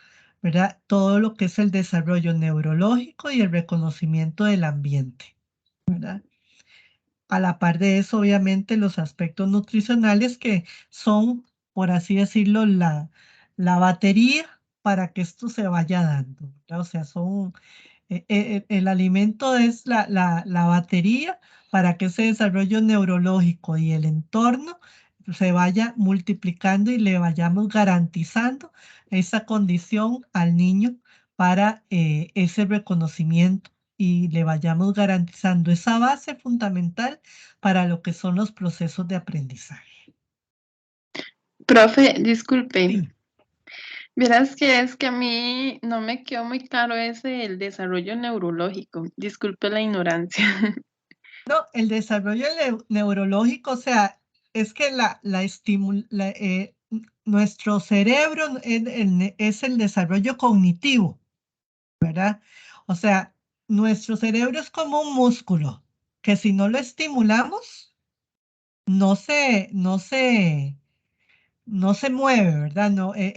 ¿verdad? Todo lo que es el desarrollo neurológico y el reconocimiento del ambiente, ¿verdad? A la par de eso, obviamente, los aspectos nutricionales que son, por así decirlo, la batería para que esto se vaya dando, ¿verdad? O sea, son el alimento es la batería para que ese desarrollo neurológico y el entorno se vaya multiplicando y le vayamos garantizando esa condición al niño para ese reconocimiento y le vayamos garantizando esa base fundamental para lo que son los procesos de aprendizaje. Profe, disculpe, Sí. verás que es que a mí no me quedó muy claro ese el desarrollo neurológico. Disculpe la ignorancia. No, el desarrollo neurológico, o sea, es que nuestro cerebro es el desarrollo cognitivo, ¿verdad? O sea, nuestro cerebro es como un músculo que si no lo estimulamos, no se mueve, ¿verdad? No, Ujú.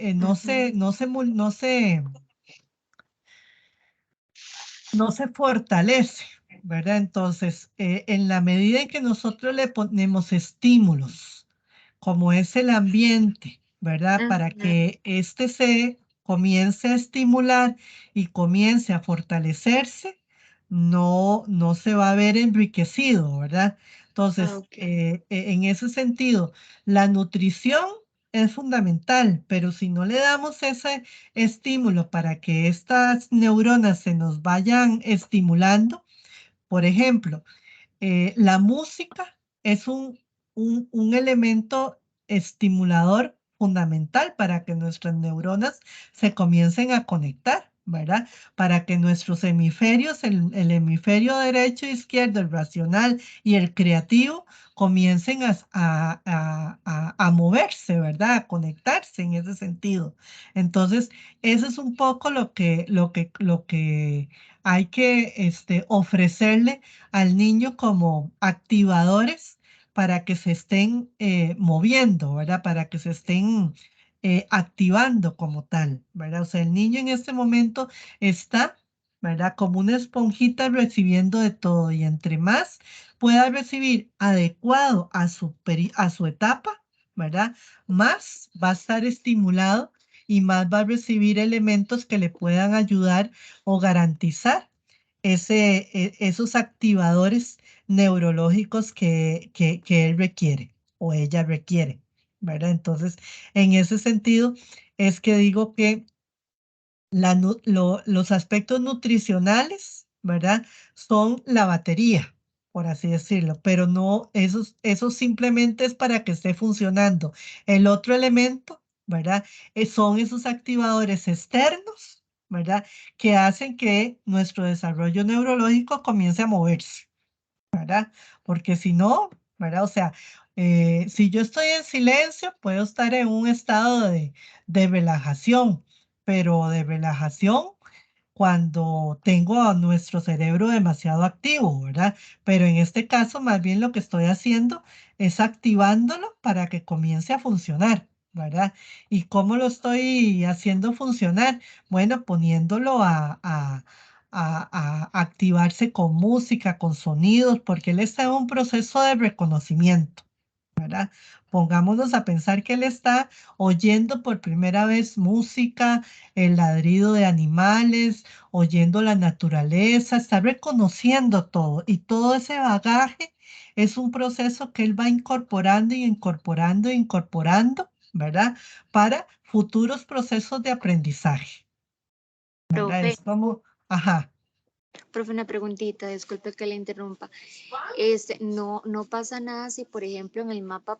no se fortalece, ¿verdad? Entonces, en la medida en que nosotros le ponemos estímulos, como es el ambiente, ¿verdad? Para Ujú. que éste se comience a estimular y comience a fortalecerse, no se va a ver enriquecido, ¿verdad? Ah, Entonces, ok. en ese sentido, la nutrición es fundamental, pero si no le damos ese estímulo para que estas neuronas se nos vayan estimulando, por ejemplo, la música es un elemento estimulador fundamental para que nuestras neuronas se comiencen a conectar, ¿verdad? Para que nuestros hemisferios, el hemisferio derecho e izquierdo, el racional y el creativo, comiencen a moverse, ¿verdad? A conectarse en ese sentido. Entonces, eso es un poco lo que hay que ofrecerle al niño como activadores para que se estén moviendo, ¿verdad? Para que se estén activando como tal, ¿verdad? O sea, el niño en este momento está, ¿verdad? Como una esponjita recibiendo de todo y entre más pueda recibir adecuado a su etapa, ¿verdad? Más va a estar estimulado y más va a recibir elementos que le puedan ayudar o garantizar esos activadores neurológicos que él requiere o ella requiere, ¿verdad? Entonces, en ese sentido, es que digo que los aspectos nutricionales, ¿verdad? Son la batería, por así decirlo, pero no, eso simplemente es para que esté funcionando. El otro elemento, ¿verdad? Son esos activadores externos, ¿verdad? Que hacen que nuestro desarrollo neurológico comience a moverse, ¿verdad? Porque si no, ¿verdad? O sea, si yo estoy en silencio, puedo estar en un estado de relajación, pero de relajación cuando tengo a nuestro cerebro demasiado activo, ¿verdad? Pero en este caso, más bien lo que estoy haciendo es activándolo para que comience a funcionar, ¿verdad? ¿Y cómo lo estoy haciendo funcionar? Bueno, poniéndolo a activarse con música, con sonidos, porque él está en un proceso de reconocimiento. ¿verdad? Pongámonos a pensar que él está oyendo por primera vez música, el ladrido de animales, oyendo la naturaleza, está reconociendo todo y todo ese bagaje es un proceso que él va incorporando y incorporando e incorporando, ¿verdad? Para futuros procesos de aprendizaje, ¿verdad? Profe, Es como, ajá. profe, una preguntita, disculpe que le interrumpa. No pasa nada si, por ejemplo, en el mapa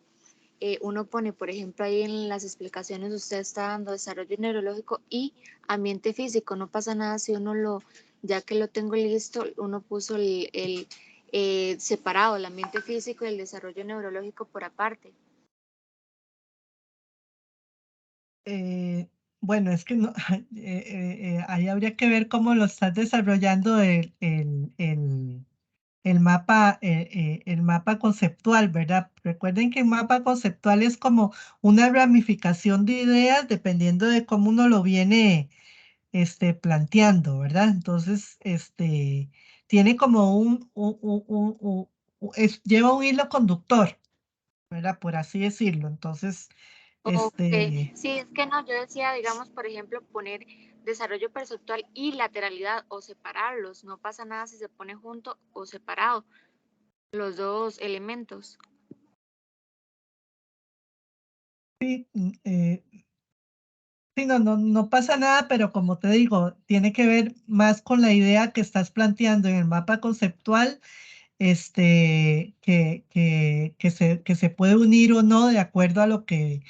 uno pone, por ejemplo, ahí en las explicaciones usted está dando desarrollo neurológico y ambiente físico. No pasa nada si uno ya que lo tengo listo, uno puso separado el ambiente físico y el desarrollo neurológico por aparte. Eh, bueno, es que no, ahí habría que ver cómo lo estás desarrollando el mapa conceptual, ¿verdad? Recuerden que el mapa conceptual es como una ramificación de ideas dependiendo de cómo uno lo viene planteando, ¿verdad? Entonces, tiene como lleva un hilo conductor, ¿verdad? Por así decirlo. Entonces, Ok, este, sí, es que no, yo decía, digamos, por ejemplo, poner desarrollo perceptual y lateralidad o separarlos. No pasa nada si se pone junto o separado los dos elementos. eh, sí, no pasa nada, pero como te digo, tiene que ver más con la idea que estás planteando en el mapa conceptual, que se puede unir o no de acuerdo a lo que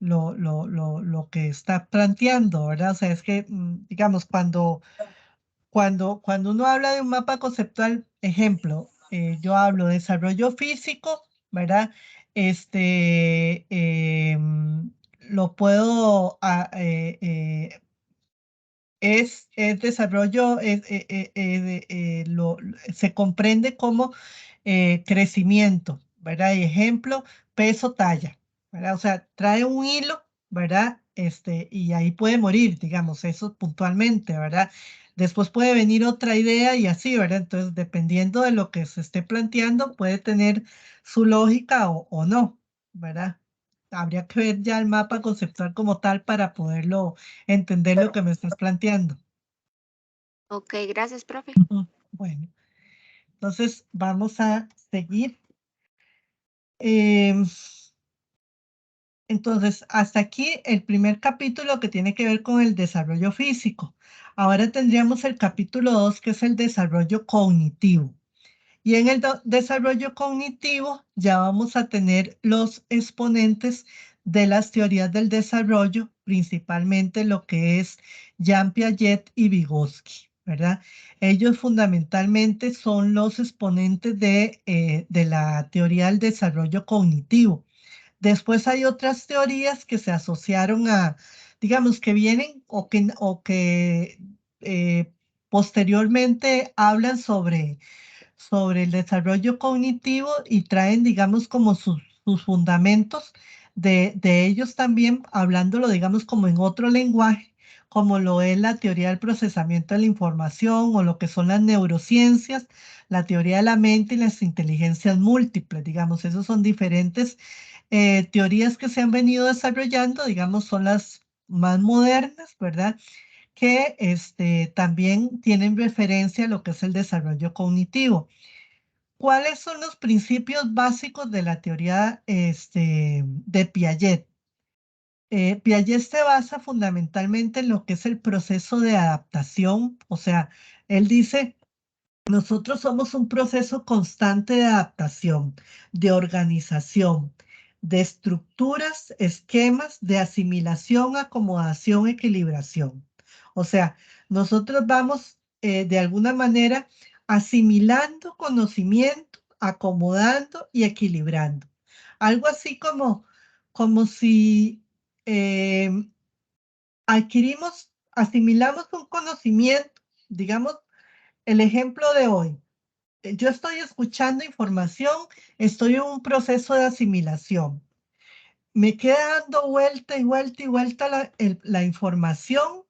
está planteando, ¿verdad? O sea, es que, digamos, cuando uno habla de un mapa conceptual, ejemplo, yo hablo de desarrollo físico, ¿verdad? Lo puedo, es desarrollo, se comprende como crecimiento, ¿verdad? Y ejemplo, peso, talla, ¿verdad? O sea, trae un hilo, ¿verdad? Y ahí puede morir, digamos, eso puntualmente, ¿verdad? Después puede venir otra idea y así, ¿verdad? Entonces, dependiendo de lo que se esté planteando, puede tener su lógica o no, ¿verdad? Habría que ver ya el mapa conceptual como tal para poderlo entender lo que me estás planteando. Ok, gracias, profe. Ujú. Bueno, entonces vamos a seguir. Em, entonces, hasta aquí el primer capítulo que tiene que ver con el desarrollo físico. Ahora tendríamos el capítulo 2, que es el desarrollo cognitivo. Y en el desarrollo cognitivo ya vamos a tener los exponentes de las teorías del desarrollo, principalmente lo que es Jean Piaget y Vygotsky, ¿verdad? Ellos fundamentalmente son los exponentes de la teoría del desarrollo cognitivo. Después hay otras teorías que se asociaron digamos, que vienen o que posteriormente hablan sobre el desarrollo cognitivo y traen, digamos, como sus fundamentos de ellos también, hablándolo, digamos, como en otro lenguaje, como lo es la teoría del procesamiento de la información o lo que son las neurociencias, la teoría de la mente y las inteligencias múltiples, digamos, esos son diferentes teorías que se han venido desarrollando, digamos, son las más modernas, ¿verdad? Que también tienen referencia a lo que es el desarrollo cognitivo. ¿Cuáles son los principios básicos de la teoría de Piaget? Piaget se basa fundamentalmente en lo que es el proceso de adaptación, o sea, él dice, nosotros somos un proceso constante de adaptación, de organización, de estructuras, esquemas, de asimilación, acomodación, equilibración. O sea, nosotros vamos de alguna manera asimilando conocimiento, acomodando y equilibrando. Algo así como si eh, asimilamos un conocimiento, digamos, el ejemplo de hoy. Yo estoy escuchando información, estoy en un proceso de asimilación. Me queda dando vuelta y vuelta y vuelta la información.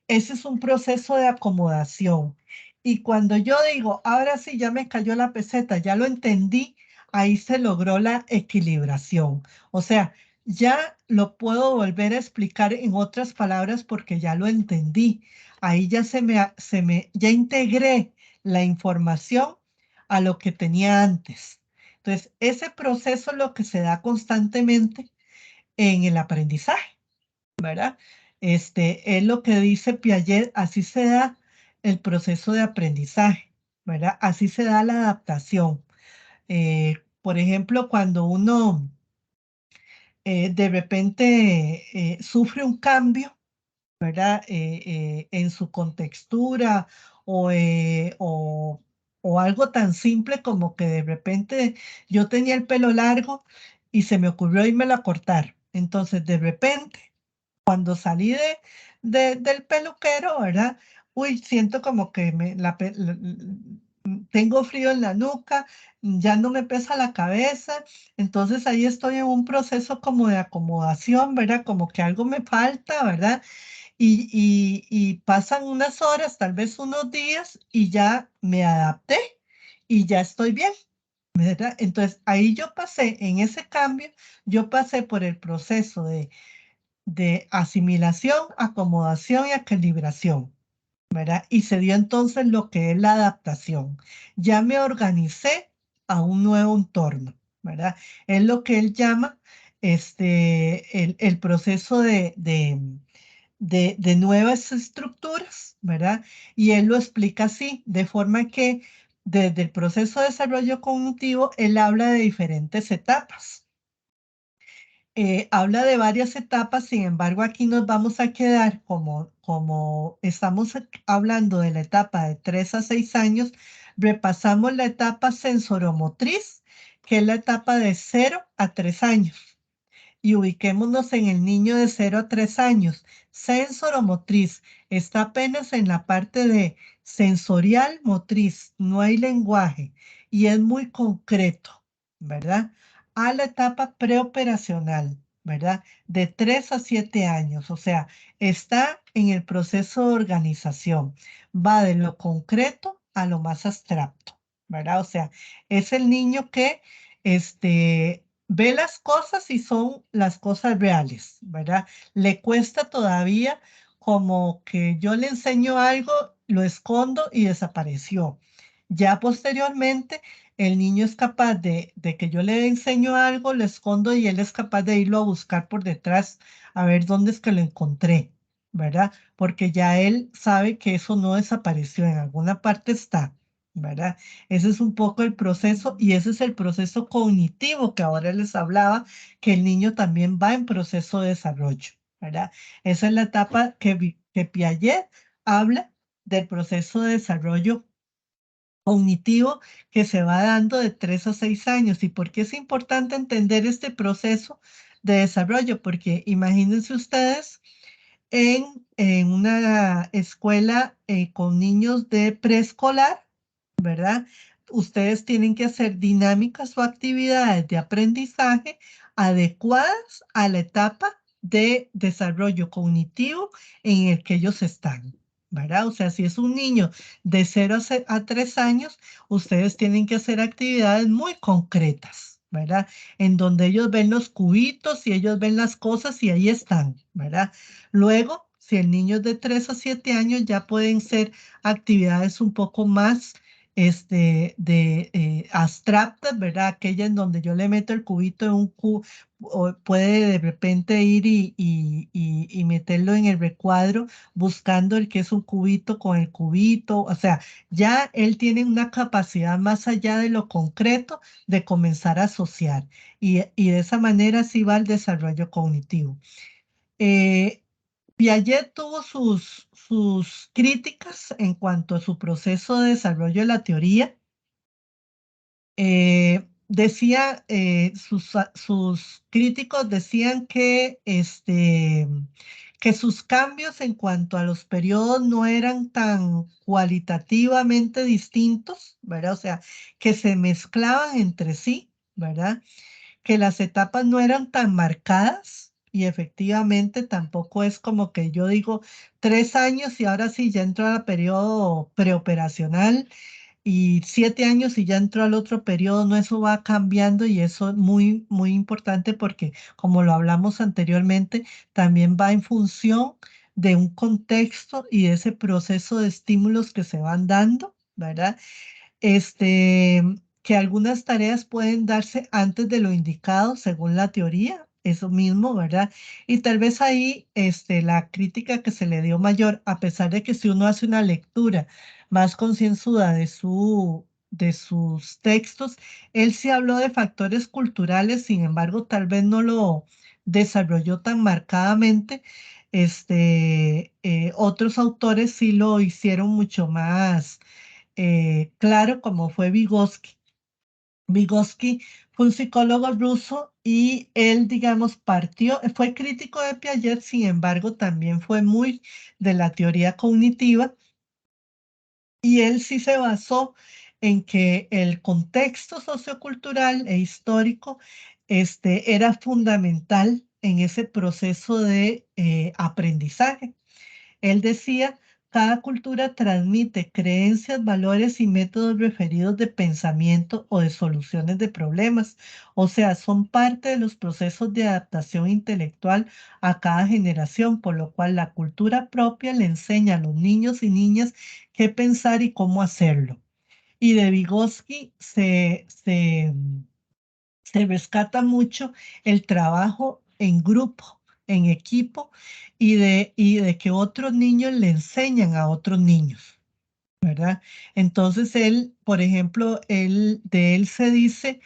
Ese es un proceso de acomodación. Y cuando yo digo, ahora sí, ya me cayó la peseta, ya lo entendí, ahí se logró la equilibración. O sea, ya lo puedo volver a explicar en otras palabras porque ya lo entendí. Ahí ya ya integré la información a lo que tenía antes. Entonces, ese proceso es lo que se da constantemente en el aprendizaje, ¿verdad? Es lo que dice Piaget, así se da el proceso de aprendizaje, ¿verdad? Así se da la adaptación. Por ejemplo, cuando uno de repente sufre un cambio, ¿verdad? En su contextura o, o algo tan simple como que de repente yo tenía el pelo largo y se me ocurrió irme a cortar. Entonces, de repente, cuando salí del peluquero, ¿verdad? Uy, siento como que tengo frío en la nuca, ya no me pesa la cabeza, entonces ahí estoy en un proceso como de acomodación, ¿verdad? Como que algo me falta, ¿verdad? Y pasan unas horas, tal vez unos días, y ya me adapté y ya estoy bien, ¿verdad? Entonces ahí yo pasé, en ese cambio, yo pasé por el proceso de asimilación, acomodación y equilibración, ¿verdad? Y se dio entonces lo que es la adaptación. Ya me organicé a un nuevo entorno, ¿verdad? Es lo que él llama el proceso de nuevas estructuras, ¿verdad? Y él lo explica así, de forma que desde el proceso de desarrollo cognitivo, él habla de diferentes etapas. Habla de varias etapas, sin embargo, aquí nos vamos a quedar como estamos hablando de la etapa de 3 a 6 años, repasamos la etapa sensoromotriz, que es la etapa de 0 a 3 años. Y ubiquémonos en el niño de 0 a 3 años. Sensoromotriz está apenas en la parte de sensorial motriz, no hay lenguaje y es muy concreto, ¿verdad? A la etapa preoperacional, ¿verdad? De 3 a 7 años, o sea, está en el proceso de organización, va de lo concreto a lo más abstracto, ¿verdad? O sea, es el niño que ve las cosas y son las cosas reales, ¿verdad? Le cuesta todavía como que yo le enseño algo, lo escondo y desapareció. Ya posteriormente, el niño es capaz de que yo le enseño algo, lo escondo y él es capaz de irlo a buscar por detrás a ver dónde es que lo encontré, ¿verdad? Porque ya él sabe que eso no desapareció, en alguna parte está, ¿verdad? Ese es un poco el proceso y ese es el proceso cognitivo que ahora les hablaba, que el niño también va en proceso de desarrollo, ¿verdad? Esa es la etapa que Piaget habla del proceso de desarrollo cognitivo que se va dando de 3 a 6 años. ¿Y por qué es importante entender este proceso de desarrollo? Porque imagínense ustedes en una escuela con niños de preescolar, ¿verdad? Ustedes tienen que hacer dinámicas o actividades de aprendizaje adecuadas a la etapa de desarrollo cognitivo en el que ellos están, ¿verdad? O sea, si es un niño de 0 a 3 años, ustedes tienen que hacer actividades muy concretas, ¿verdad? En donde ellos ven los cubitos y ellos ven las cosas y ahí están, ¿verdad? Luego, si el niño es de 3 a 7 años, ya pueden ser actividades un poco más abstractas, ¿verdad? Aquella en donde yo le meto el cubito en un cubo, o puede de repente ir y meterlo en el recuadro buscando el que es un cubito con el cubito, o sea, ya él tiene una capacidad más allá de lo concreto de comenzar a asociar y de esa manera sí va el desarrollo cognitivo. Piaget tuvo sus críticas en cuanto a su proceso de desarrollo de la teoría. Decía, sus críticos decían que sus cambios en cuanto a los periodos no eran tan cualitativamente distintos, ¿verdad? O sea, que se mezclaban entre sí, ¿verdad? Que las etapas no eran tan marcadas y efectivamente tampoco es como que yo digo 3 años y ahora sí ya entro al periodo preoperacional y 7 años y ya entró al otro periodo, no, eso va cambiando y eso es muy, muy importante porque, como lo hablamos anteriormente, también va en función de un contexto y de ese proceso de estímulos que se van dando, ¿verdad? Que algunas tareas pueden darse antes de lo indicado según la teoría, eso mismo, ¿verdad? Y tal vez ahí, la crítica que se le dio mayor, a pesar de que si uno hace una lectura más concienzuda de sus textos, él sí habló de factores culturales, sin embargo, tal vez no lo desarrolló tan marcadamente. Otros autores sí lo hicieron mucho más claro, como fue Vygotsky. Vygotsky fue un psicólogo ruso y él, digamos, fue crítico de Piaget, sin embargo, también fue muy de la teoría cognitiva y él sí se basó en que el contexto sociocultural e histórico era fundamental en ese proceso de aprendizaje. Él decía, cada cultura transmite creencias, valores y métodos referidos de pensamiento o de soluciones de problemas. O sea, son parte de los procesos de adaptación intelectual a cada generación, por lo cual la cultura propia le enseña a los niños y niñas qué pensar y cómo hacerlo. Y de Vygotsky se rescata mucho el trabajo en grupo, en equipo, y de que otros niños le enseñan a otros niños, ¿verdad? Entonces él, por ejemplo, de él se dice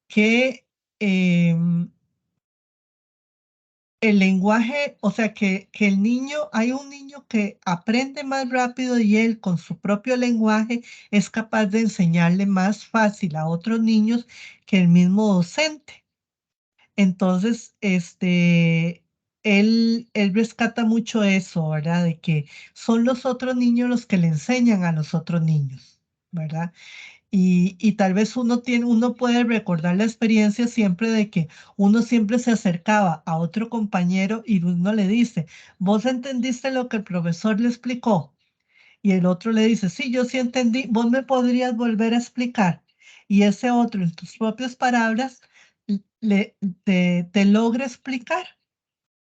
que el lenguaje, o sea, que el niño, hay un niño que aprende más rápido y él con su propio lenguaje es capaz de enseñarle más fácil a otros niños que el mismo docente. Entonces, él rescata mucho eso, ¿verdad? De que son los otros niños los que le enseñan a los otros niños, ¿verdad? Y tal vez uno puede recordar la experiencia siempre de que uno siempre se acercaba a otro compañero y uno le dice, ¿vos entendiste lo que el profesor le explicó? Y el otro le dice, sí, yo sí entendí, vos me podrías volver a explicar. Y ese otro, en tus propias palabras, te logra explicar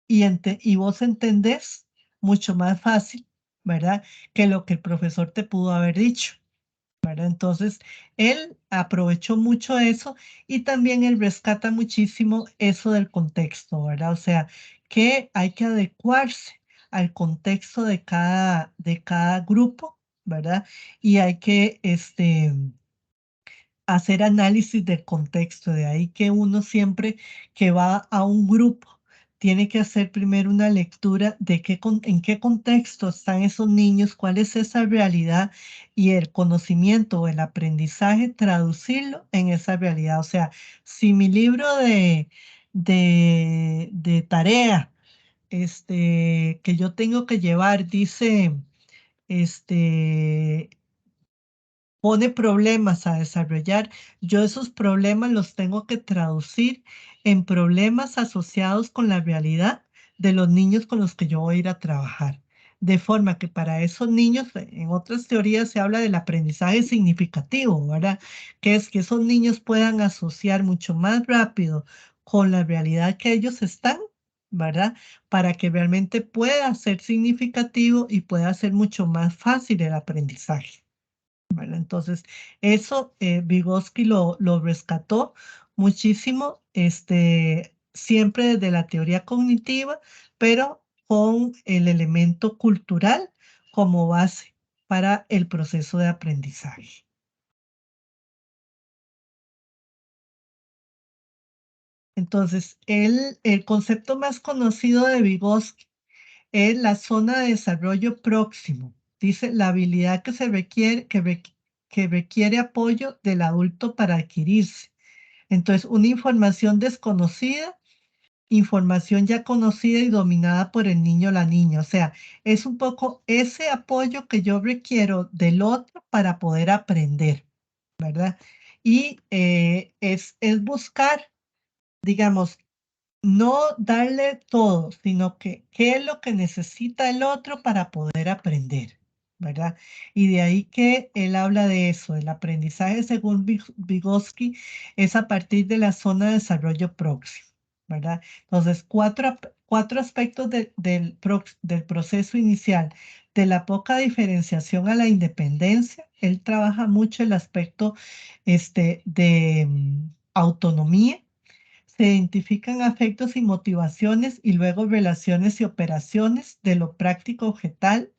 y vos entendés mucho más fácil, ¿verdad? Que lo que el profesor te pudo haber dicho, ¿verdad? Entonces, él aprovechó mucho eso y también él rescata muchísimo eso del contexto, ¿verdad? O sea, que hay que adecuarse al contexto de cada grupo, ¿verdad? Y hay que, hacer análisis del contexto, de ahí que uno siempre que va a un grupo tiene que hacer primero una lectura de en qué contexto están esos niños, cuál es esa realidad y el conocimiento o el aprendizaje, traducirlo en esa realidad. O sea, si mi libro de tarea que yo tengo que llevar dice, este, pone problemas a desarrollar, yo esos problemas los tengo que traducir en problemas asociados con la realidad de los niños con los que yo voy a ir a trabajar. De forma que para esos niños, en otras teorías se habla del aprendizaje significativo, ¿verdad? Que es que esos niños puedan asociar mucho más rápido con la realidad que ellos están, ¿verdad? Para que realmente pueda ser significativo y pueda ser mucho más fácil el aprendizaje. ¿Verdad? Entonces, eso Vygotsky lo rescató muchísimo, siempre desde la teoría cognitiva, pero con el elemento cultural como base para el proceso de aprendizaje. Entonces, el concepto más conocido de Vygotsky es la zona de desarrollo próximo. Dice la habilidad que se requiere, que requiere apoyo del adulto para adquirirse. Entonces, una información desconocida, información ya conocida y dominada por el niño o la niña. O sea, es un poco ese apoyo que yo requiero del otro para poder aprender, ¿verdad? Y es buscar, digamos, no darle todo, sino que qué es lo que necesita el otro para poder aprender. ¿verdad? Y de ahí que él habla de eso, el aprendizaje según Vygotsky es a partir de la zona de desarrollo próximo, ¿verdad? Entonces, cuatro aspectos del proceso inicial, de la poca diferenciación a la independencia. Él trabaja mucho el aspecto de autonomía. Se identifican afectos y motivaciones y luego relaciones y operaciones de lo práctico objetal,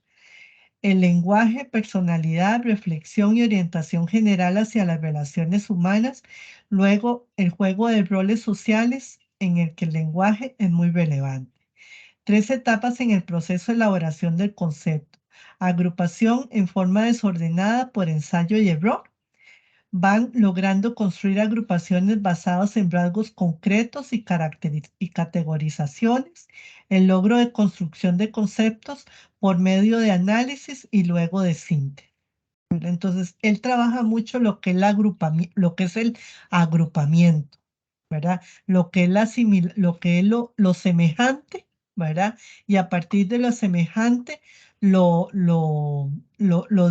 el lenguaje, personalidad, reflexión y orientación general hacia las relaciones humanas. Luego, el juego de roles sociales en el que el lenguaje es muy relevante. 3 etapas en el proceso de elaboración del concepto. Agrupación en forma desordenada por ensayo y error. Van logrando construir agrupaciones basadas en rasgos concretos y categorizaciones, el logro de construcción de conceptos por medio de análisis y luego de síntesis. Entonces, él trabaja mucho lo que es el agrupamiento, ¿verdad? Lo que es lo semejante, ¿verdad? Y a partir de lo semejante, lo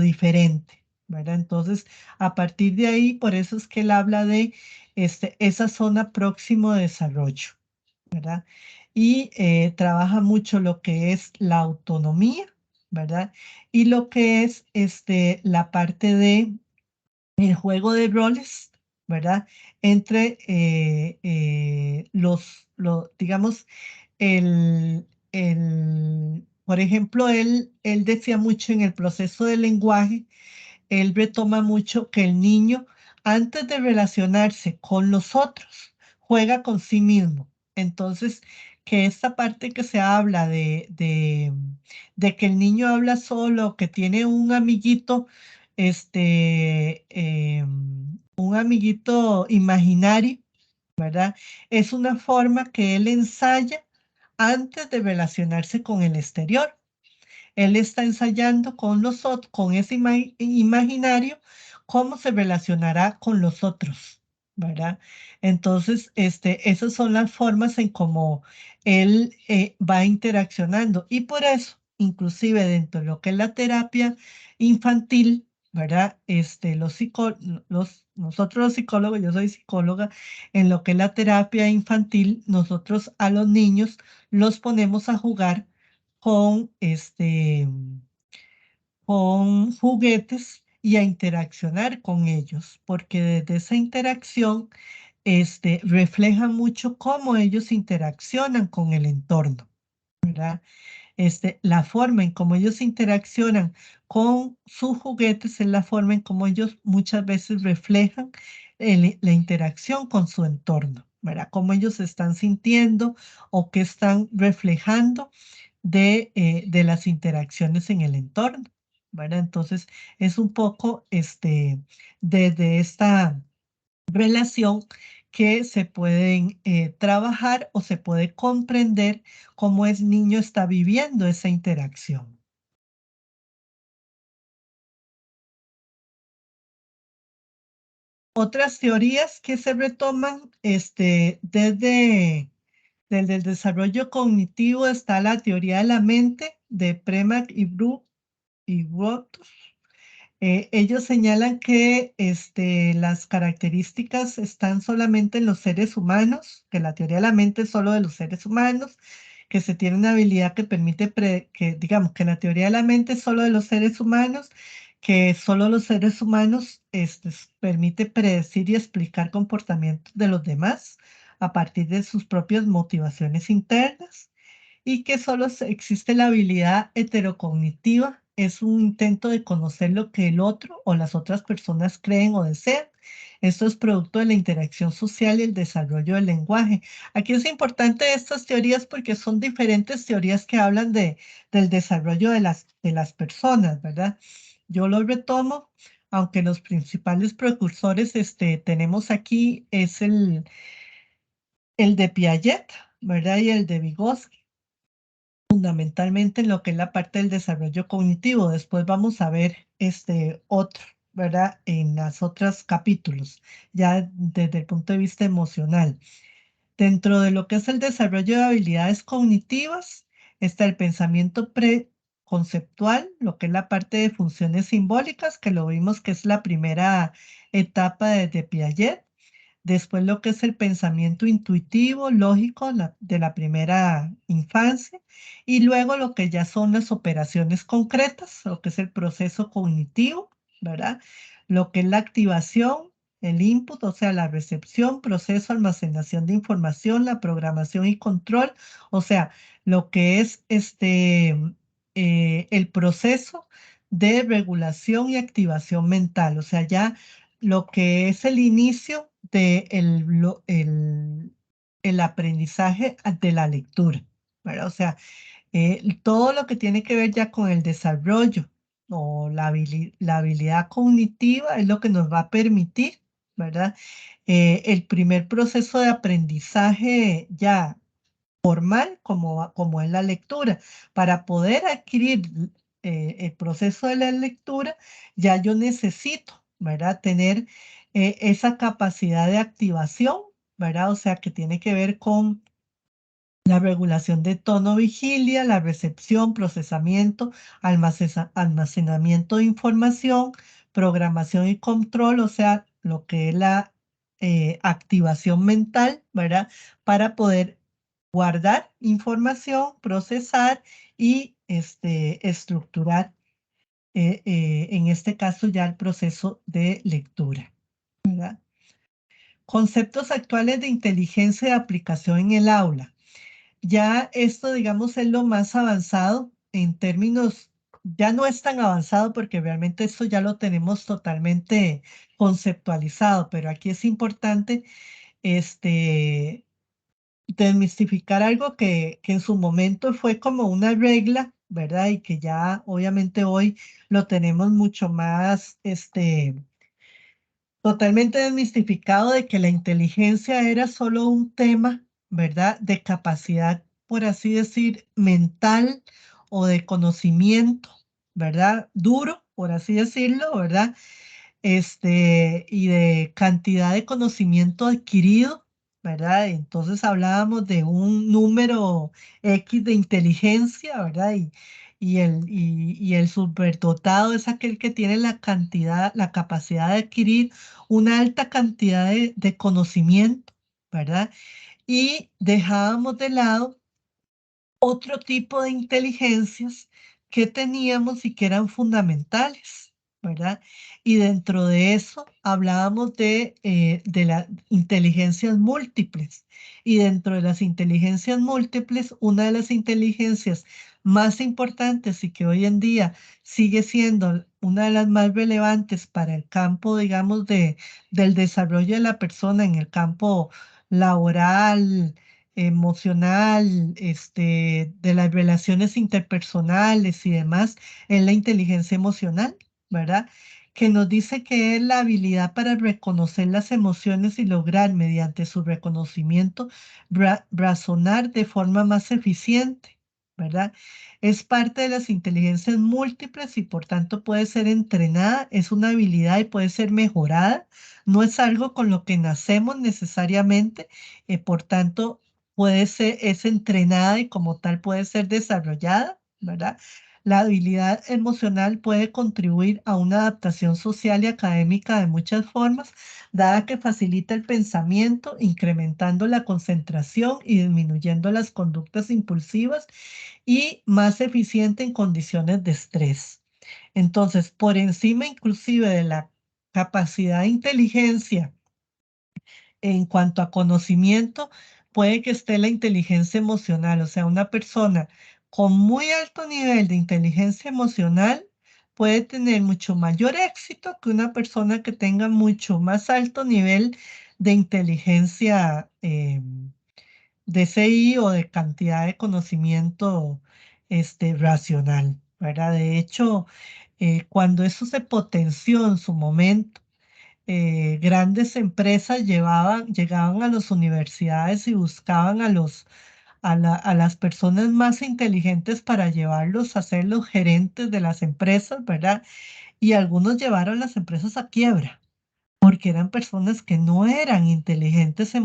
diferente, ¿verdad? Entonces, a partir de ahí, por eso es que él habla de esa zona próximo de desarrollo, ¿verdad? Y trabaja mucho lo que es la autonomía, ¿verdad? Y lo que es la parte de el juego de roles, ¿verdad? Entre digamos, por ejemplo, él decía mucho en el proceso del lenguaje, él retoma mucho que el niño, antes de relacionarse con los otros, juega con sí mismo. Entonces, que esta parte que se habla de que el niño habla solo, que tiene un amiguito, un amiguito imaginario, ¿verdad? Es una forma que él ensaya antes de relacionarse con el exterior. Él está ensayando con con ese imaginario, cómo se relacionará con los otros, ¿verdad? Entonces, esas son las formas en cómo él va interaccionando. Y por eso, inclusive dentro de lo que es la terapia infantil, ¿verdad? Nosotros los psicólogos, yo soy psicóloga, en lo que es la terapia infantil, nosotros a los niños los ponemos a jugar con, con juguetes y a interaccionar con ellos, porque desde esa interacción refleja mucho cómo ellos interaccionan con el entorno, ¿verdad? La forma en cómo ellos interaccionan con sus juguetes es la forma en cómo ellos muchas veces reflejan la interacción con su entorno, ¿verdad? Cómo ellos se están sintiendo o qué están reflejando de las interacciones en el entorno, ¿verdad? Entonces, es un poco desde esta relación que se pueden trabajar o se puede comprender cómo el niño está viviendo esa interacción. Otras teorías que se retoman desde el desarrollo cognitivo está la teoría de la mente de Premack y Wotos. Ellos señalan que las características están solamente en los seres humanos, que la teoría de la mente es solo de los seres humanos, que se tiene una habilidad que permite, digamos, que la teoría de la mente es solo de los seres humanos, que solo los seres humanos permite predecir y explicar comportamientos de los demás a partir de sus propias motivaciones internas y que solo existe la habilidad heterocognitiva, es un intento de conocer lo que el otro o las otras personas creen o desean. Esto es producto de la interacción social y el desarrollo del lenguaje. Aquí es importante estas teorías porque son diferentes teorías que hablan del desarrollo de las personas, ¿verdad? Yo lo retomo, aunque los principales precursores tenemos aquí es el de Piaget, ¿verdad? Y el de Vygotsky fundamentalmente en lo que es la parte del desarrollo cognitivo. Después vamos a ver otro, ¿verdad? En los otros capítulos, ya desde el punto de vista emocional. Dentro de lo que es el desarrollo de habilidades cognitivas está el pensamiento conceptual, lo que es la parte de funciones simbólicas, que lo vimos que es la primera etapa de Piaget. Después lo que es el pensamiento intuitivo, lógico, de la primera infancia. Y luego lo que ya son las operaciones concretas, lo que es el proceso cognitivo, ¿verdad? Lo que es la activación, el input, o sea, la recepción, proceso, almacenación de información, la programación y control, o sea, lo que es el proceso de regulación y activación mental, o sea, ya lo que es el inicio de el aprendizaje de la lectura, ¿verdad? O sea, todo lo que tiene que ver ya con el desarrollo o la habilidad cognitiva es lo que nos va a permitir, ¿verdad? El primer proceso de aprendizaje ya formal como es la lectura. Para poder adquirir el proceso de la lectura, ya yo necesito, ¿verdad? Tener esa capacidad de activación, ¿verdad? O sea, que tiene que ver con la regulación de tono, vigilia, la recepción, procesamiento, almacenamiento de información, programación y control, o sea, lo que es la activación mental, ¿verdad? Para poder guardar información, procesar y estructurar, en este caso ya el proceso de lectura, ¿verdad? Conceptos actuales de inteligencia de aplicación en el aula. Ya esto, digamos, es lo más avanzado en términos, ya no es tan avanzado porque realmente esto ya lo tenemos totalmente conceptualizado, pero aquí es importante desmistificar algo que en su momento fue como una regla, ¿verdad? Y que ya obviamente hoy lo tenemos mucho más, totalmente desmistificado, de que la inteligencia era solo un tema, ¿verdad? De capacidad, por así decir, mental o de conocimiento, ¿verdad? Duro, por así decirlo, ¿verdad? Y de cantidad de conocimiento adquirido, ¿verdad? Entonces hablábamos de un número X de inteligencia, ¿verdad? Y el superdotado es aquel que tiene la cantidad, la capacidad de adquirir una alta cantidad de conocimiento, ¿verdad? Y dejábamos de lado otro tipo de inteligencias que teníamos y que eran fundamentales, ¿verdad? Y dentro de eso hablábamos de las inteligencias múltiples. Y dentro de las inteligencias múltiples, una de las inteligencias más importantes y que hoy en día sigue siendo una de las más relevantes para el campo, digamos, del desarrollo de la persona en el campo laboral, emocional, de las relaciones interpersonales y demás, es la inteligencia emocional, ¿verdad? Que nos dice que es la habilidad para reconocer las emociones y lograr, mediante su reconocimiento, razonar de forma más eficiente, ¿verdad? Es parte de las inteligencias múltiples y por tanto puede ser entrenada, es una habilidad y puede ser mejorada, no es algo con lo que nacemos necesariamente, por tanto puede ser, es entrenada y como tal puede ser desarrollada, ¿verdad? La habilidad emocional puede contribuir a una adaptación social y académica de muchas formas, dada que facilita el pensamiento, incrementando la concentración y disminuyendo las conductas impulsivas y más eficiente en condiciones de estrés. Entonces, por encima inclusive de la capacidad de inteligencia en cuanto a conocimiento, puede que esté la inteligencia emocional, o sea, una persona con muy alto nivel de inteligencia emocional puede tener mucho mayor éxito que una persona que tenga mucho más alto nivel de inteligencia, de CI o de cantidad de conocimiento, racional, ¿verdad? De hecho, cuando eso se potenció en su momento, grandes empresas llegaban a las universidades y buscaban a las personas más inteligentes para llevarlos a ser los gerentes de las empresas, ¿verdad? Y algunos llevaron las empresas a quiebra, porque eran personas que no eran inteligentes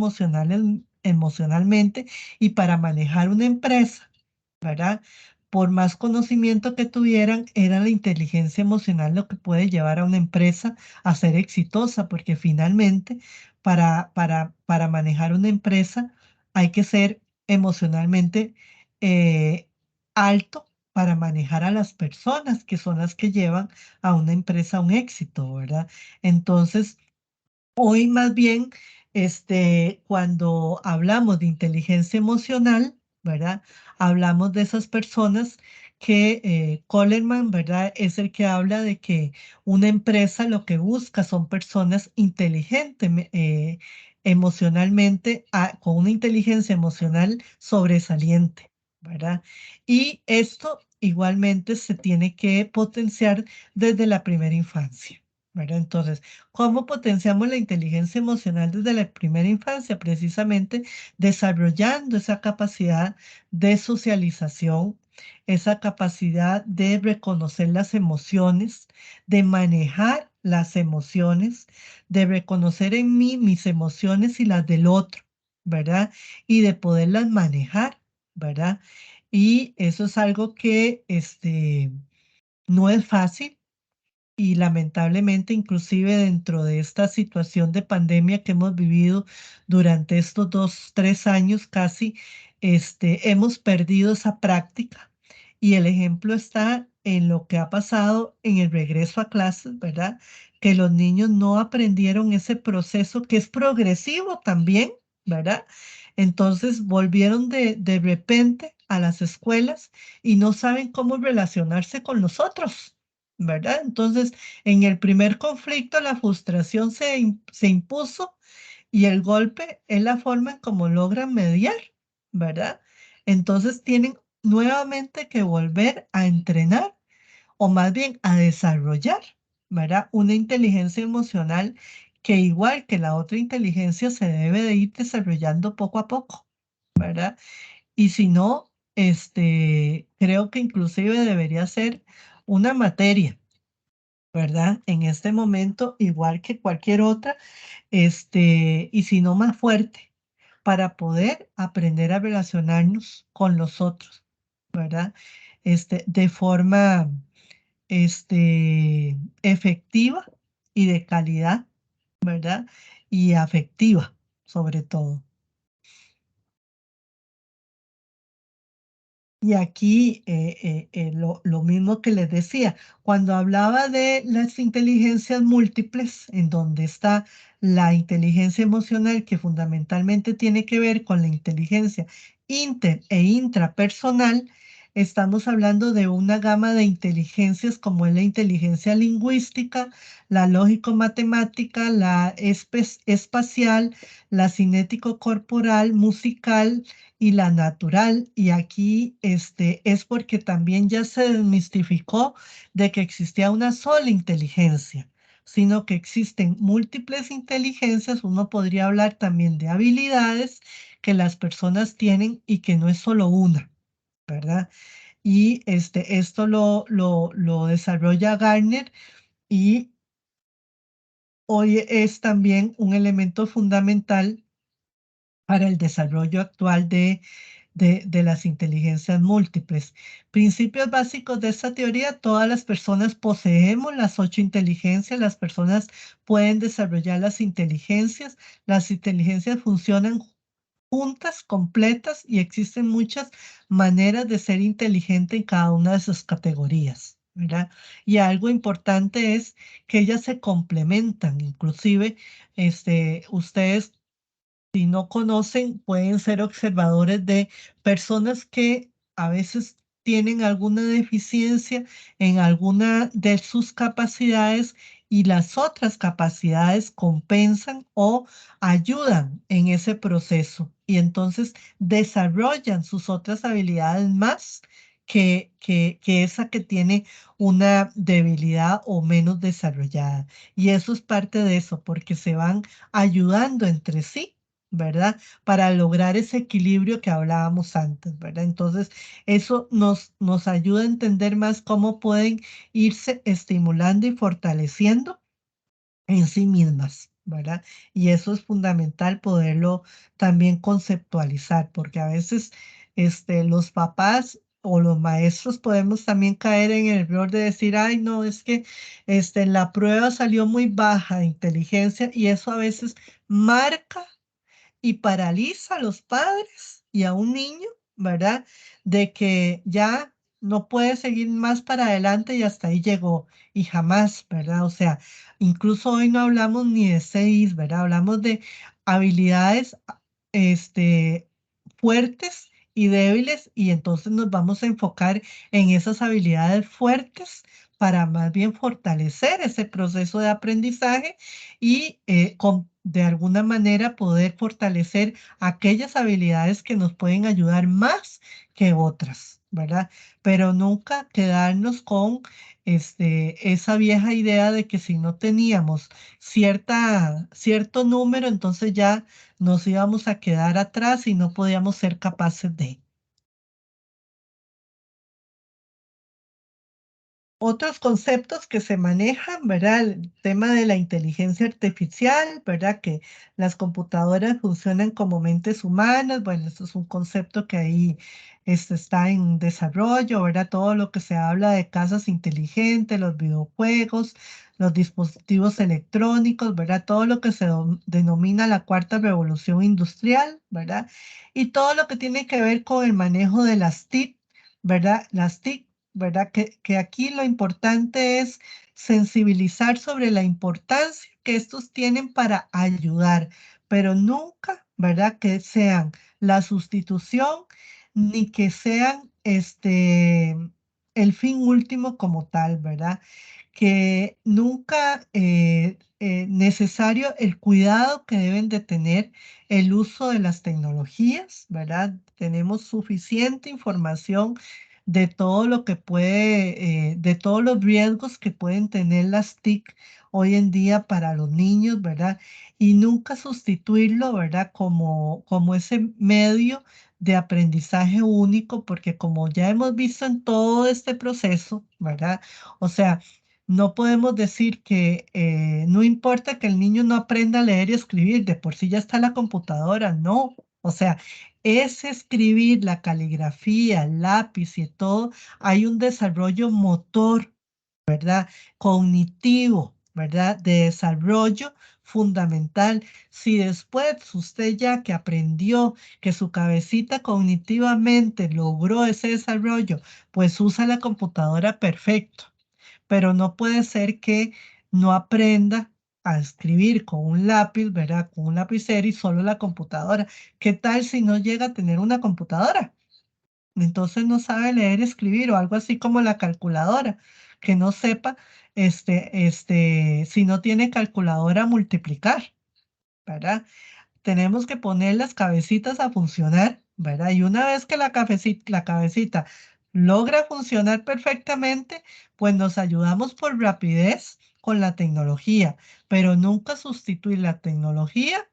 emocionalmente y para manejar una empresa, ¿verdad? por más conocimiento que tuvieran, era la inteligencia emocional lo que puede llevar a una empresa a ser exitosa, porque finalmente para manejar una empresa hay que ser emocionalmente alto para manejar a las personas, que son las que llevan a una empresa a un éxito, ¿verdad? Entonces, hoy más bien, cuando hablamos de inteligencia emocional, ¿verdad? Hablamos de esas personas que Coleman, ¿verdad? Es el que habla de que una empresa lo que busca son personas inteligentes emocionalmente, con una inteligencia emocional sobresaliente, ¿verdad? Y esto igualmente se tiene que potenciar desde la primera infancia, ¿verdad? Entonces, ¿cómo potenciamos la inteligencia emocional desde la primera infancia? Precisamente desarrollando esa capacidad de socialización, esa capacidad de reconocer las emociones, de manejar las emociones, de reconocer en mí mis emociones y las del otro, ¿verdad? Y de poderlas manejar, ¿verdad? Y eso es algo que no es fácil, y lamentablemente, inclusive dentro de esta situación de pandemia que hemos vivido durante estos 2, 3 años casi, hemos perdido esa práctica. Y el ejemplo está en lo que ha pasado en el regreso a clases, ¿verdad? Que los niños no aprendieron ese proceso que es progresivo también, ¿verdad? Entonces volvieron de repente a las escuelas y no saben cómo relacionarse con los otros, ¿verdad? Entonces, en el primer conflicto, la frustración se impuso y el golpe es la forma en cómo logran mediar, ¿verdad? Entonces, tienen nuevamente que volver a entrenar o más bien a desarrollar, ¿verdad? Una inteligencia emocional que igual que la otra inteligencia se debe de ir desarrollando poco a poco, ¿verdad? Y si no, creo que inclusive debería ser una materia, ¿verdad? En este momento, igual que cualquier otra, y si no más fuerte, para poder aprender a relacionarnos con los otros, ¿verdad? De forma, efectiva y de calidad, ¿verdad? Y afectiva, sobre todo. Y aquí lo mismo que les decía, cuando hablaba de las inteligencias múltiples, en donde está la inteligencia emocional, que fundamentalmente tiene que ver con la inteligencia inter e intrapersonal, estamos hablando de una gama de inteligencias como es la inteligencia lingüística, la lógico-matemática, la espacial, la cinético-corporal, musical, y la natural. Y aquí es porque también ya se desmistificó de que existía una sola inteligencia, sino que existen múltiples inteligencias. Uno podría hablar también de habilidades que las personas tienen y que no es solo una, ¿verdad? Y esto lo desarrolla Garner y hoy es también un elemento fundamental para el desarrollo actual de las inteligencias múltiples. Principios básicos de esta teoría: todas las personas poseemos las 8 inteligencias, las personas pueden desarrollar las inteligencias funcionan juntas, completas, y existen muchas maneras de ser inteligente en cada una de sus categorías, ¿verdad? Y algo importante es que ellas se complementan, inclusive, ustedes, si no conocen, pueden ser observadores de personas que a veces tienen alguna deficiencia en alguna de sus capacidades y las otras capacidades compensan o ayudan en ese proceso y entonces desarrollan sus otras habilidades más que esa que tiene una debilidad o menos desarrollada. Y eso es parte de eso, porque se van ayudando entre sí, ¿verdad? Para lograr ese equilibrio que hablábamos antes, ¿verdad? Entonces, eso nos ayuda a entender más cómo pueden irse estimulando y fortaleciendo en sí mismas, ¿verdad? Y eso es fundamental poderlo también conceptualizar, porque a veces los papás o los maestros podemos también caer en el error de decir, ay, no, es que la prueba salió muy baja de inteligencia y eso a veces marca y paraliza a los padres y a un niño, ¿verdad? De que ya no puede seguir más para adelante y hasta ahí llegó y jamás, ¿verdad? O sea, incluso hoy no hablamos ni de seis, ¿verdad? Hablamos de habilidades, este, fuertes y débiles y entonces nos vamos a enfocar en esas habilidades fuertes para más bien fortalecer ese proceso de aprendizaje y de alguna manera poder fortalecer aquellas habilidades que nos pueden ayudar más que otras, ¿verdad? Pero nunca quedarnos con esa vieja idea de que si no teníamos cierto número, entonces ya nos íbamos a quedar atrás y no podíamos ser capaces de. Otros conceptos que se manejan, ¿verdad? El tema de la inteligencia artificial, ¿verdad? Que las computadoras funcionan como mentes humanas. Bueno, eso es un concepto que ahí está en desarrollo, ¿verdad? Todo lo que se habla de casas inteligentes, los videojuegos, los dispositivos electrónicos, ¿verdad? Todo lo que se denomina la cuarta revolución industrial, ¿verdad? Y todo lo que tiene que ver con el manejo de las TIC, ¿verdad? Las TIC, ¿verdad? Que aquí lo importante es sensibilizar sobre la importancia que estos tienen para ayudar, pero nunca, ¿verdad? Que sean la sustitución ni que sean el fin último como tal, ¿verdad? Que nunca necesario el cuidado que deben de tener el uso de las tecnologías, ¿verdad? Tenemos suficiente información de todo lo que puede, de todos los riesgos que pueden tener las TIC hoy en día para los niños, ¿verdad? Y nunca sustituirlo, ¿verdad? Como ese medio de aprendizaje único, porque como ya hemos visto en todo este proceso, ¿verdad? O sea, no podemos decir que no importa que el niño no aprenda a leer y escribir, de por sí ya está la computadora, no. O sea, es escribir, la caligrafía, el lápiz y todo, hay un desarrollo motor, cognitivo, ¿verdad? De desarrollo fundamental. Si después usted ya que aprendió que su cabecita cognitivamente logró ese desarrollo, pues usa la computadora perfecto, pero no puede ser que no aprenda a escribir con un lápiz, ¿verdad? Con un lapicero y solo la computadora. ¿Qué tal si no llega a tener una computadora? Entonces no sabe leer y escribir o algo así como la calculadora, que no sepa, si no tiene calculadora multiplicar, ¿verdad? Tenemos que poner las cabecitas a funcionar, ¿verdad? Y una vez que la cabecita logra funcionar perfectamente, pues nos ayudamos por rapidez con la tecnología, pero nunca sustituir la tecnología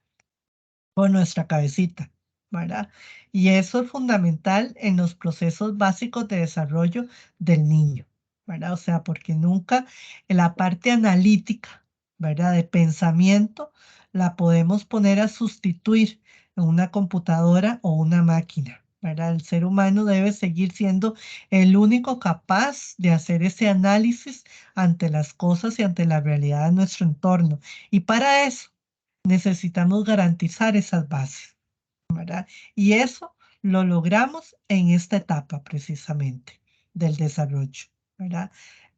por nuestra cabecita, ¿verdad? Y eso es fundamental en los procesos básicos de desarrollo del niño, ¿verdad? O sea, porque nunca en la parte analítica, ¿verdad? De pensamiento, la podemos poner a sustituir en una computadora o una máquina, ¿verdad? El ser humano debe seguir siendo el único capaz de hacer ese análisis ante las cosas y ante la realidad de nuestro entorno. Y para eso, necesitamos garantizar esas bases, ¿verdad? Y eso lo logramos en esta etapa precisamente del desarrollo, ¿verdad?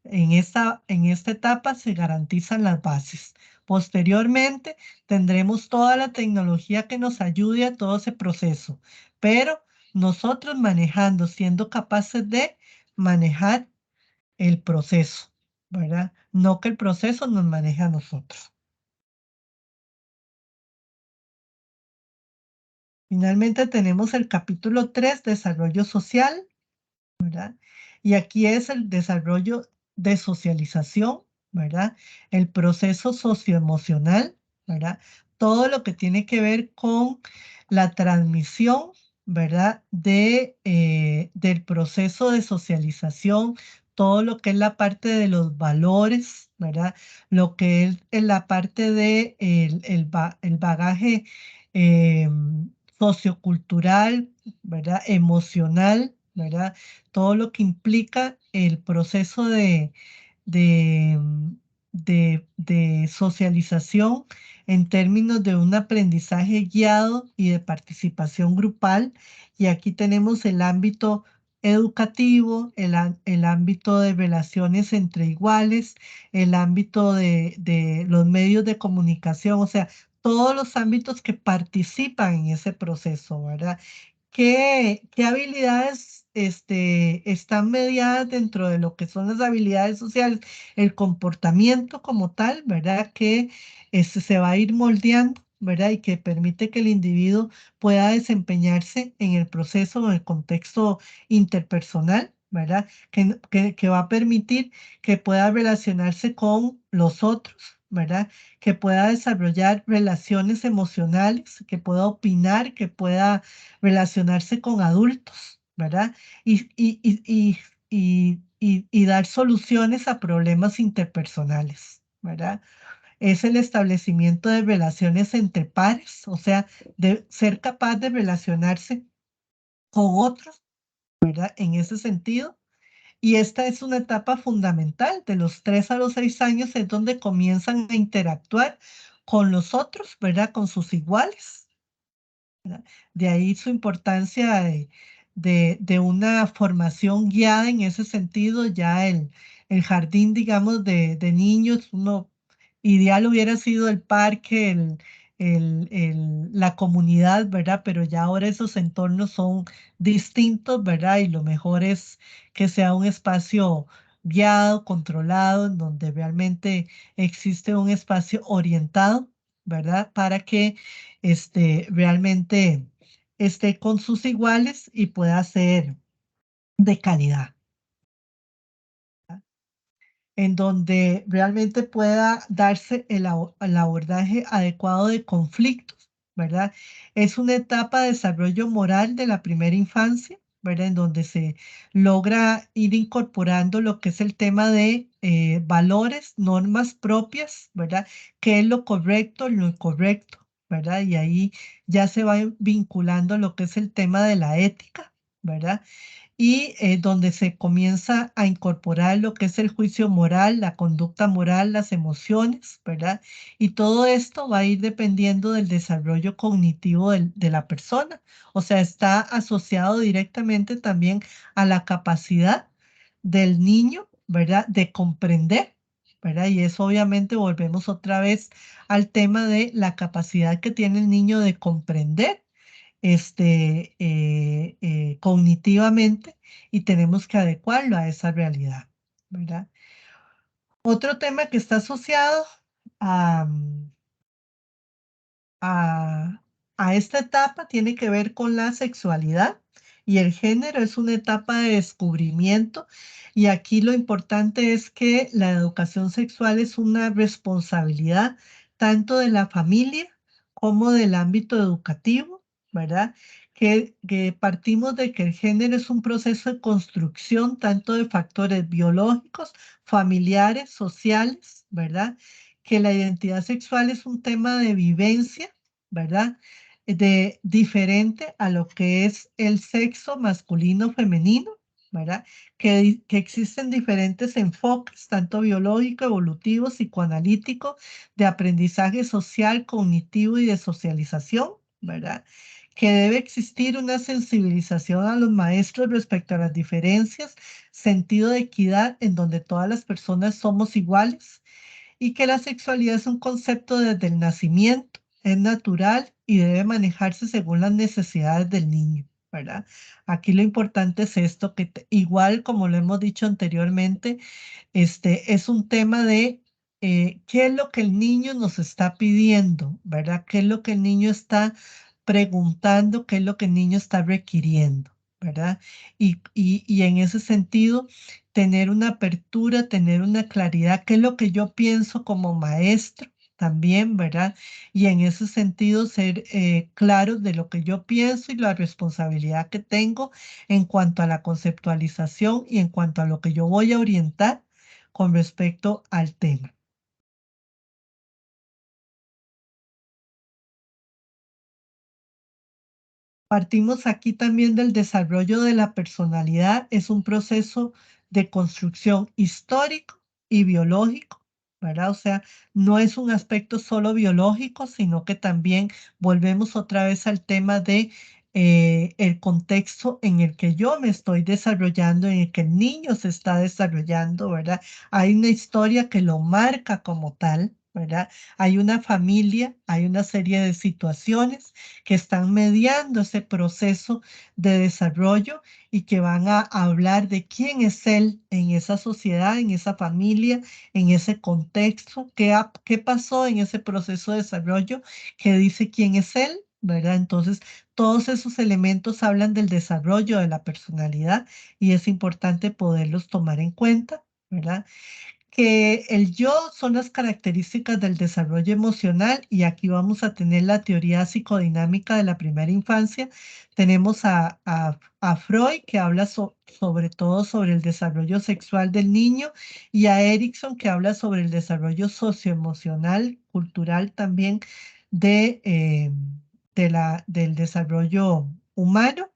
En esta etapa se garantizan las bases. Posteriormente tendremos toda la tecnología que nos ayude a todo ese proceso, pero nosotros manejando, siendo capaces de manejar el proceso, ¿verdad? No que el proceso nos maneje a nosotros. Finalmente tenemos el capítulo 3, desarrollo social, ¿verdad? Y aquí es el desarrollo de socialización, ¿verdad? El proceso socioemocional, ¿verdad? Todo lo que tiene que ver con la transmisión, ¿verdad? Del proceso de socialización, todo lo que es la parte de los valores, ¿verdad? Lo que es en la parte de el bagaje sociocultural, ¿verdad? Emocional, ¿verdad? Todo lo que implica el proceso de, de socialización en términos de un aprendizaje guiado y de participación grupal. Y aquí tenemos el ámbito educativo, el ámbito de relaciones entre iguales, el ámbito de los medios de comunicación, o sea, todos los ámbitos que participan en ese proceso, ¿verdad? ¿Qué habilidades están mediadas dentro de lo que son las habilidades sociales? El comportamiento como tal, ¿verdad? Que se va a ir moldeando, ¿verdad? Y que permite que el individuo pueda desempeñarse en el proceso, en el contexto interpersonal, ¿verdad? Que va a permitir que pueda relacionarse con los otros, ¿verdad? Que pueda desarrollar relaciones emocionales, que pueda opinar, que pueda relacionarse con adultos, ¿verdad? Y dar soluciones a problemas interpersonales, ¿verdad? Es el establecimiento de relaciones entre pares, o sea, de ser capaz de relacionarse con otros, ¿verdad? En ese sentido. Y esta es una etapa fundamental, de los 3 a los 6 años es donde comienzan a interactuar con los otros, ¿verdad? Con sus iguales, ¿verdad? De ahí su importancia de una formación guiada en ese sentido, ya el jardín, digamos, de niños, uno ideal hubiera sido el parque, la comunidad, ¿verdad? Pero ya ahora esos entornos son distintos, ¿verdad? Y lo mejor es que sea un espacio guiado, controlado, en donde realmente existe un espacio orientado, ¿verdad? Para que realmente esté con sus iguales y pueda ser de calidad, en donde realmente pueda darse el abordaje adecuado de conflictos, ¿verdad? Es una etapa de desarrollo moral de la primera infancia, ¿verdad? En donde se logra ir incorporando lo que es el tema de valores, normas propias, ¿verdad? ¿Qué es lo correcto, lo incorrecto, ¿verdad? Y ahí ya se va vinculando lo que es el tema de la ética, ¿verdad? Y donde se comienza a incorporar lo que es el juicio moral, la conducta moral, las emociones, ¿verdad? Y todo esto va a ir dependiendo del desarrollo cognitivo de la persona. O sea, está asociado directamente también a la capacidad del niño, ¿verdad? De comprender, ¿verdad? Y eso obviamente volvemos otra vez al tema de la capacidad que tiene el niño de comprender cognitivamente y tenemos que adecuarlo a esa realidad, ¿verdad? Otro tema que está asociado a, a, a esta etapa tiene que ver con la sexualidad y el género es una etapa de descubrimiento y aquí lo importante es que la educación sexual es una responsabilidad tanto de la familia como del ámbito educativo, ¿verdad? Que partimos de que el género es un proceso de construcción tanto de factores biológicos, familiares, sociales, ¿verdad? Que la identidad sexual es un tema de vivencia, ¿verdad? De diferente a lo que es el sexo masculino femenino, ¿verdad? Que existen diferentes enfoques, tanto biológico, evolutivo, psicoanalítico, de aprendizaje social, cognitivo y de socialización, ¿verdad? Que debe existir una sensibilización a los maestros respecto a las diferencias, sentido de equidad en donde todas las personas somos iguales y que la sexualidad es un concepto desde el nacimiento, es natural y debe manejarse según las necesidades del niño, ¿verdad? Aquí lo importante es esto, que igual como lo hemos dicho anteriormente, es un tema de qué es lo que el niño nos está pidiendo, ¿verdad? ¿Qué es lo que el niño está preguntando? ¿Qué es lo que el niño está requiriendo? ¿Verdad? Y en ese sentido, tener una apertura, tener una claridad, qué es lo que yo pienso como maestro también, ¿verdad? Y en ese sentido, ser claros de lo que yo pienso y la responsabilidad que tengo en cuanto a la conceptualización y en cuanto a lo que yo voy a orientar con respecto al tema. Partimos aquí también del desarrollo de la personalidad. Es un proceso de construcción histórico y biológico, ¿verdad? O sea, no es un aspecto solo biológico, sino que también volvemos otra vez al tema de el contexto en el que yo me estoy desarrollando, en el que el niño se está desarrollando, ¿verdad? Hay una historia que lo marca como tal, ¿verdad? Hay una familia, hay una serie de situaciones que están mediando ese proceso de desarrollo y que van a hablar de quién es él en esa sociedad, en esa familia, en ese contexto, qué pasó en ese proceso de desarrollo, que dice quién es él, ¿verdad? Entonces, todos esos elementos hablan del desarrollo de la personalidad y es importante poderlos tomar en cuenta, ¿verdad? Que el yo son las características del desarrollo emocional y aquí vamos a tener la teoría psicodinámica de la primera infancia. Tenemos a Freud que habla sobre todo sobre el desarrollo sexual del niño y a Erickson que habla sobre el desarrollo socioemocional, cultural también del desarrollo humano.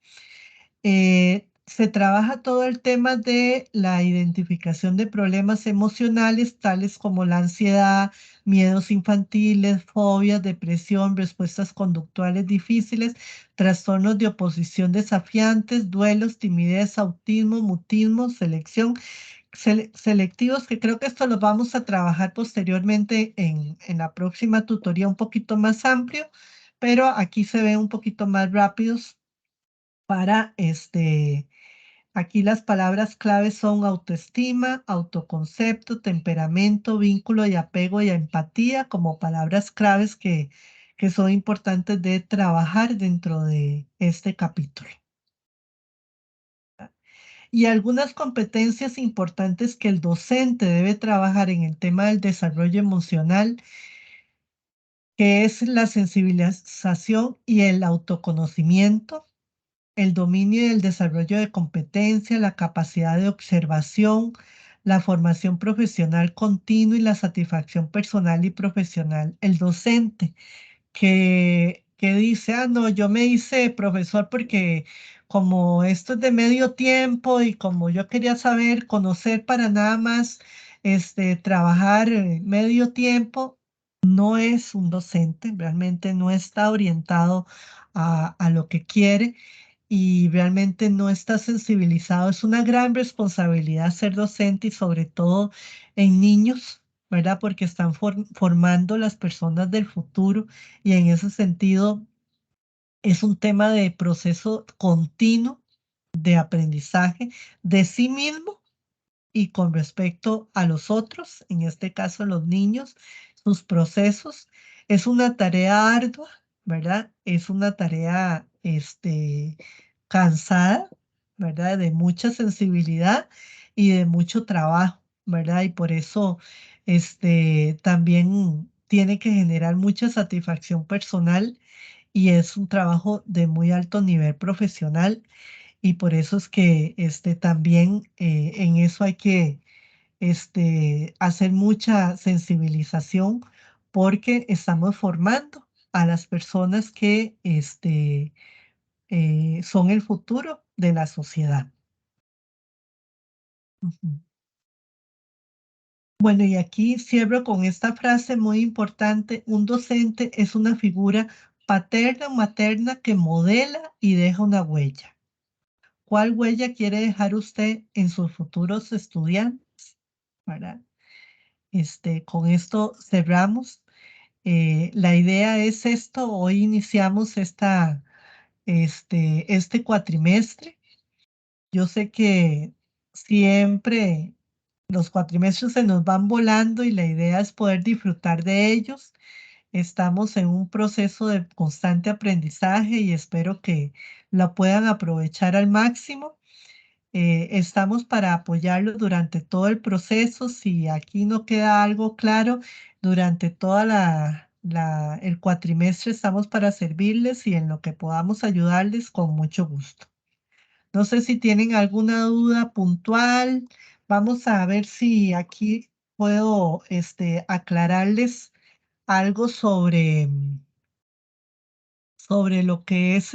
Se trabaja todo el tema de la identificación de problemas emocionales, tales como la ansiedad, miedos infantiles, fobias, depresión, respuestas conductuales difíciles, trastornos de oposición desafiantes, duelos, timidez, autismo, mutismo, selectivos, que creo que esto lo vamos a trabajar posteriormente en la próxima tutoría un poquito más amplio, pero aquí se ve un poquito más rápidos para aquí las palabras claves son autoestima, autoconcepto, temperamento, vínculo y apego y empatía como palabras claves que son importantes de trabajar dentro de este capítulo. Y algunas competencias importantes que el docente debe trabajar en el tema del desarrollo emocional, que es la sensibilización y el autoconocimiento, el dominio y el desarrollo de competencia, la capacidad de observación, la formación profesional continua y la satisfacción personal y profesional. El docente que dice, ah, no, yo me hice profesor porque como esto es de medio tiempo y como yo quería saber, conocer para nada más, trabajar medio tiempo, no es un docente, realmente no está orientado a lo que quiere y realmente no está sensibilizado. Es una gran responsabilidad ser docente y sobre todo en niños, ¿verdad? Porque están formando las personas del futuro y en ese sentido es un tema de proceso continuo de aprendizaje de sí mismo y con respecto a los otros, en este caso los niños, sus procesos. Es una tarea ardua, ¿verdad? Es una tarea cansada, ¿verdad? De mucha sensibilidad y de mucho trabajo, ¿verdad? Y por eso también tiene que generar mucha satisfacción personal y es un trabajo de muy alto nivel profesional y por eso es que también en eso hay que hacer mucha sensibilización porque estamos formando a las personas que son el futuro de la sociedad. Ujú. Bueno, y aquí cierro con esta frase muy importante. Un docente es una figura paterna o materna que modela y deja una huella. ¿Cuál huella quiere dejar usted en sus futuros estudiantes? ¿Verdad? Con esto cerramos. La idea es esto. Hoy iniciamos este cuatrimestre. Yo sé que siempre los cuatrimestres se nos van volando y la idea es poder disfrutar de ellos. Estamos en un proceso de constante aprendizaje y espero que lo puedan aprovechar al máximo. Estamos para apoyarlos durante todo el proceso. Si aquí no queda algo claro, durante toda el cuatrimestre estamos para servirles y en lo que podamos ayudarles con mucho gusto. No sé si tienen alguna duda puntual. Vamos a ver si aquí puedo aclararles algo sobre lo que es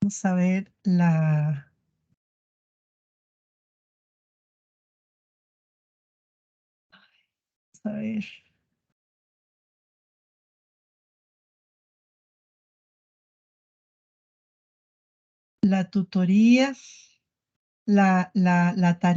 vamos a ver, a ver, la tutoría, la tarea.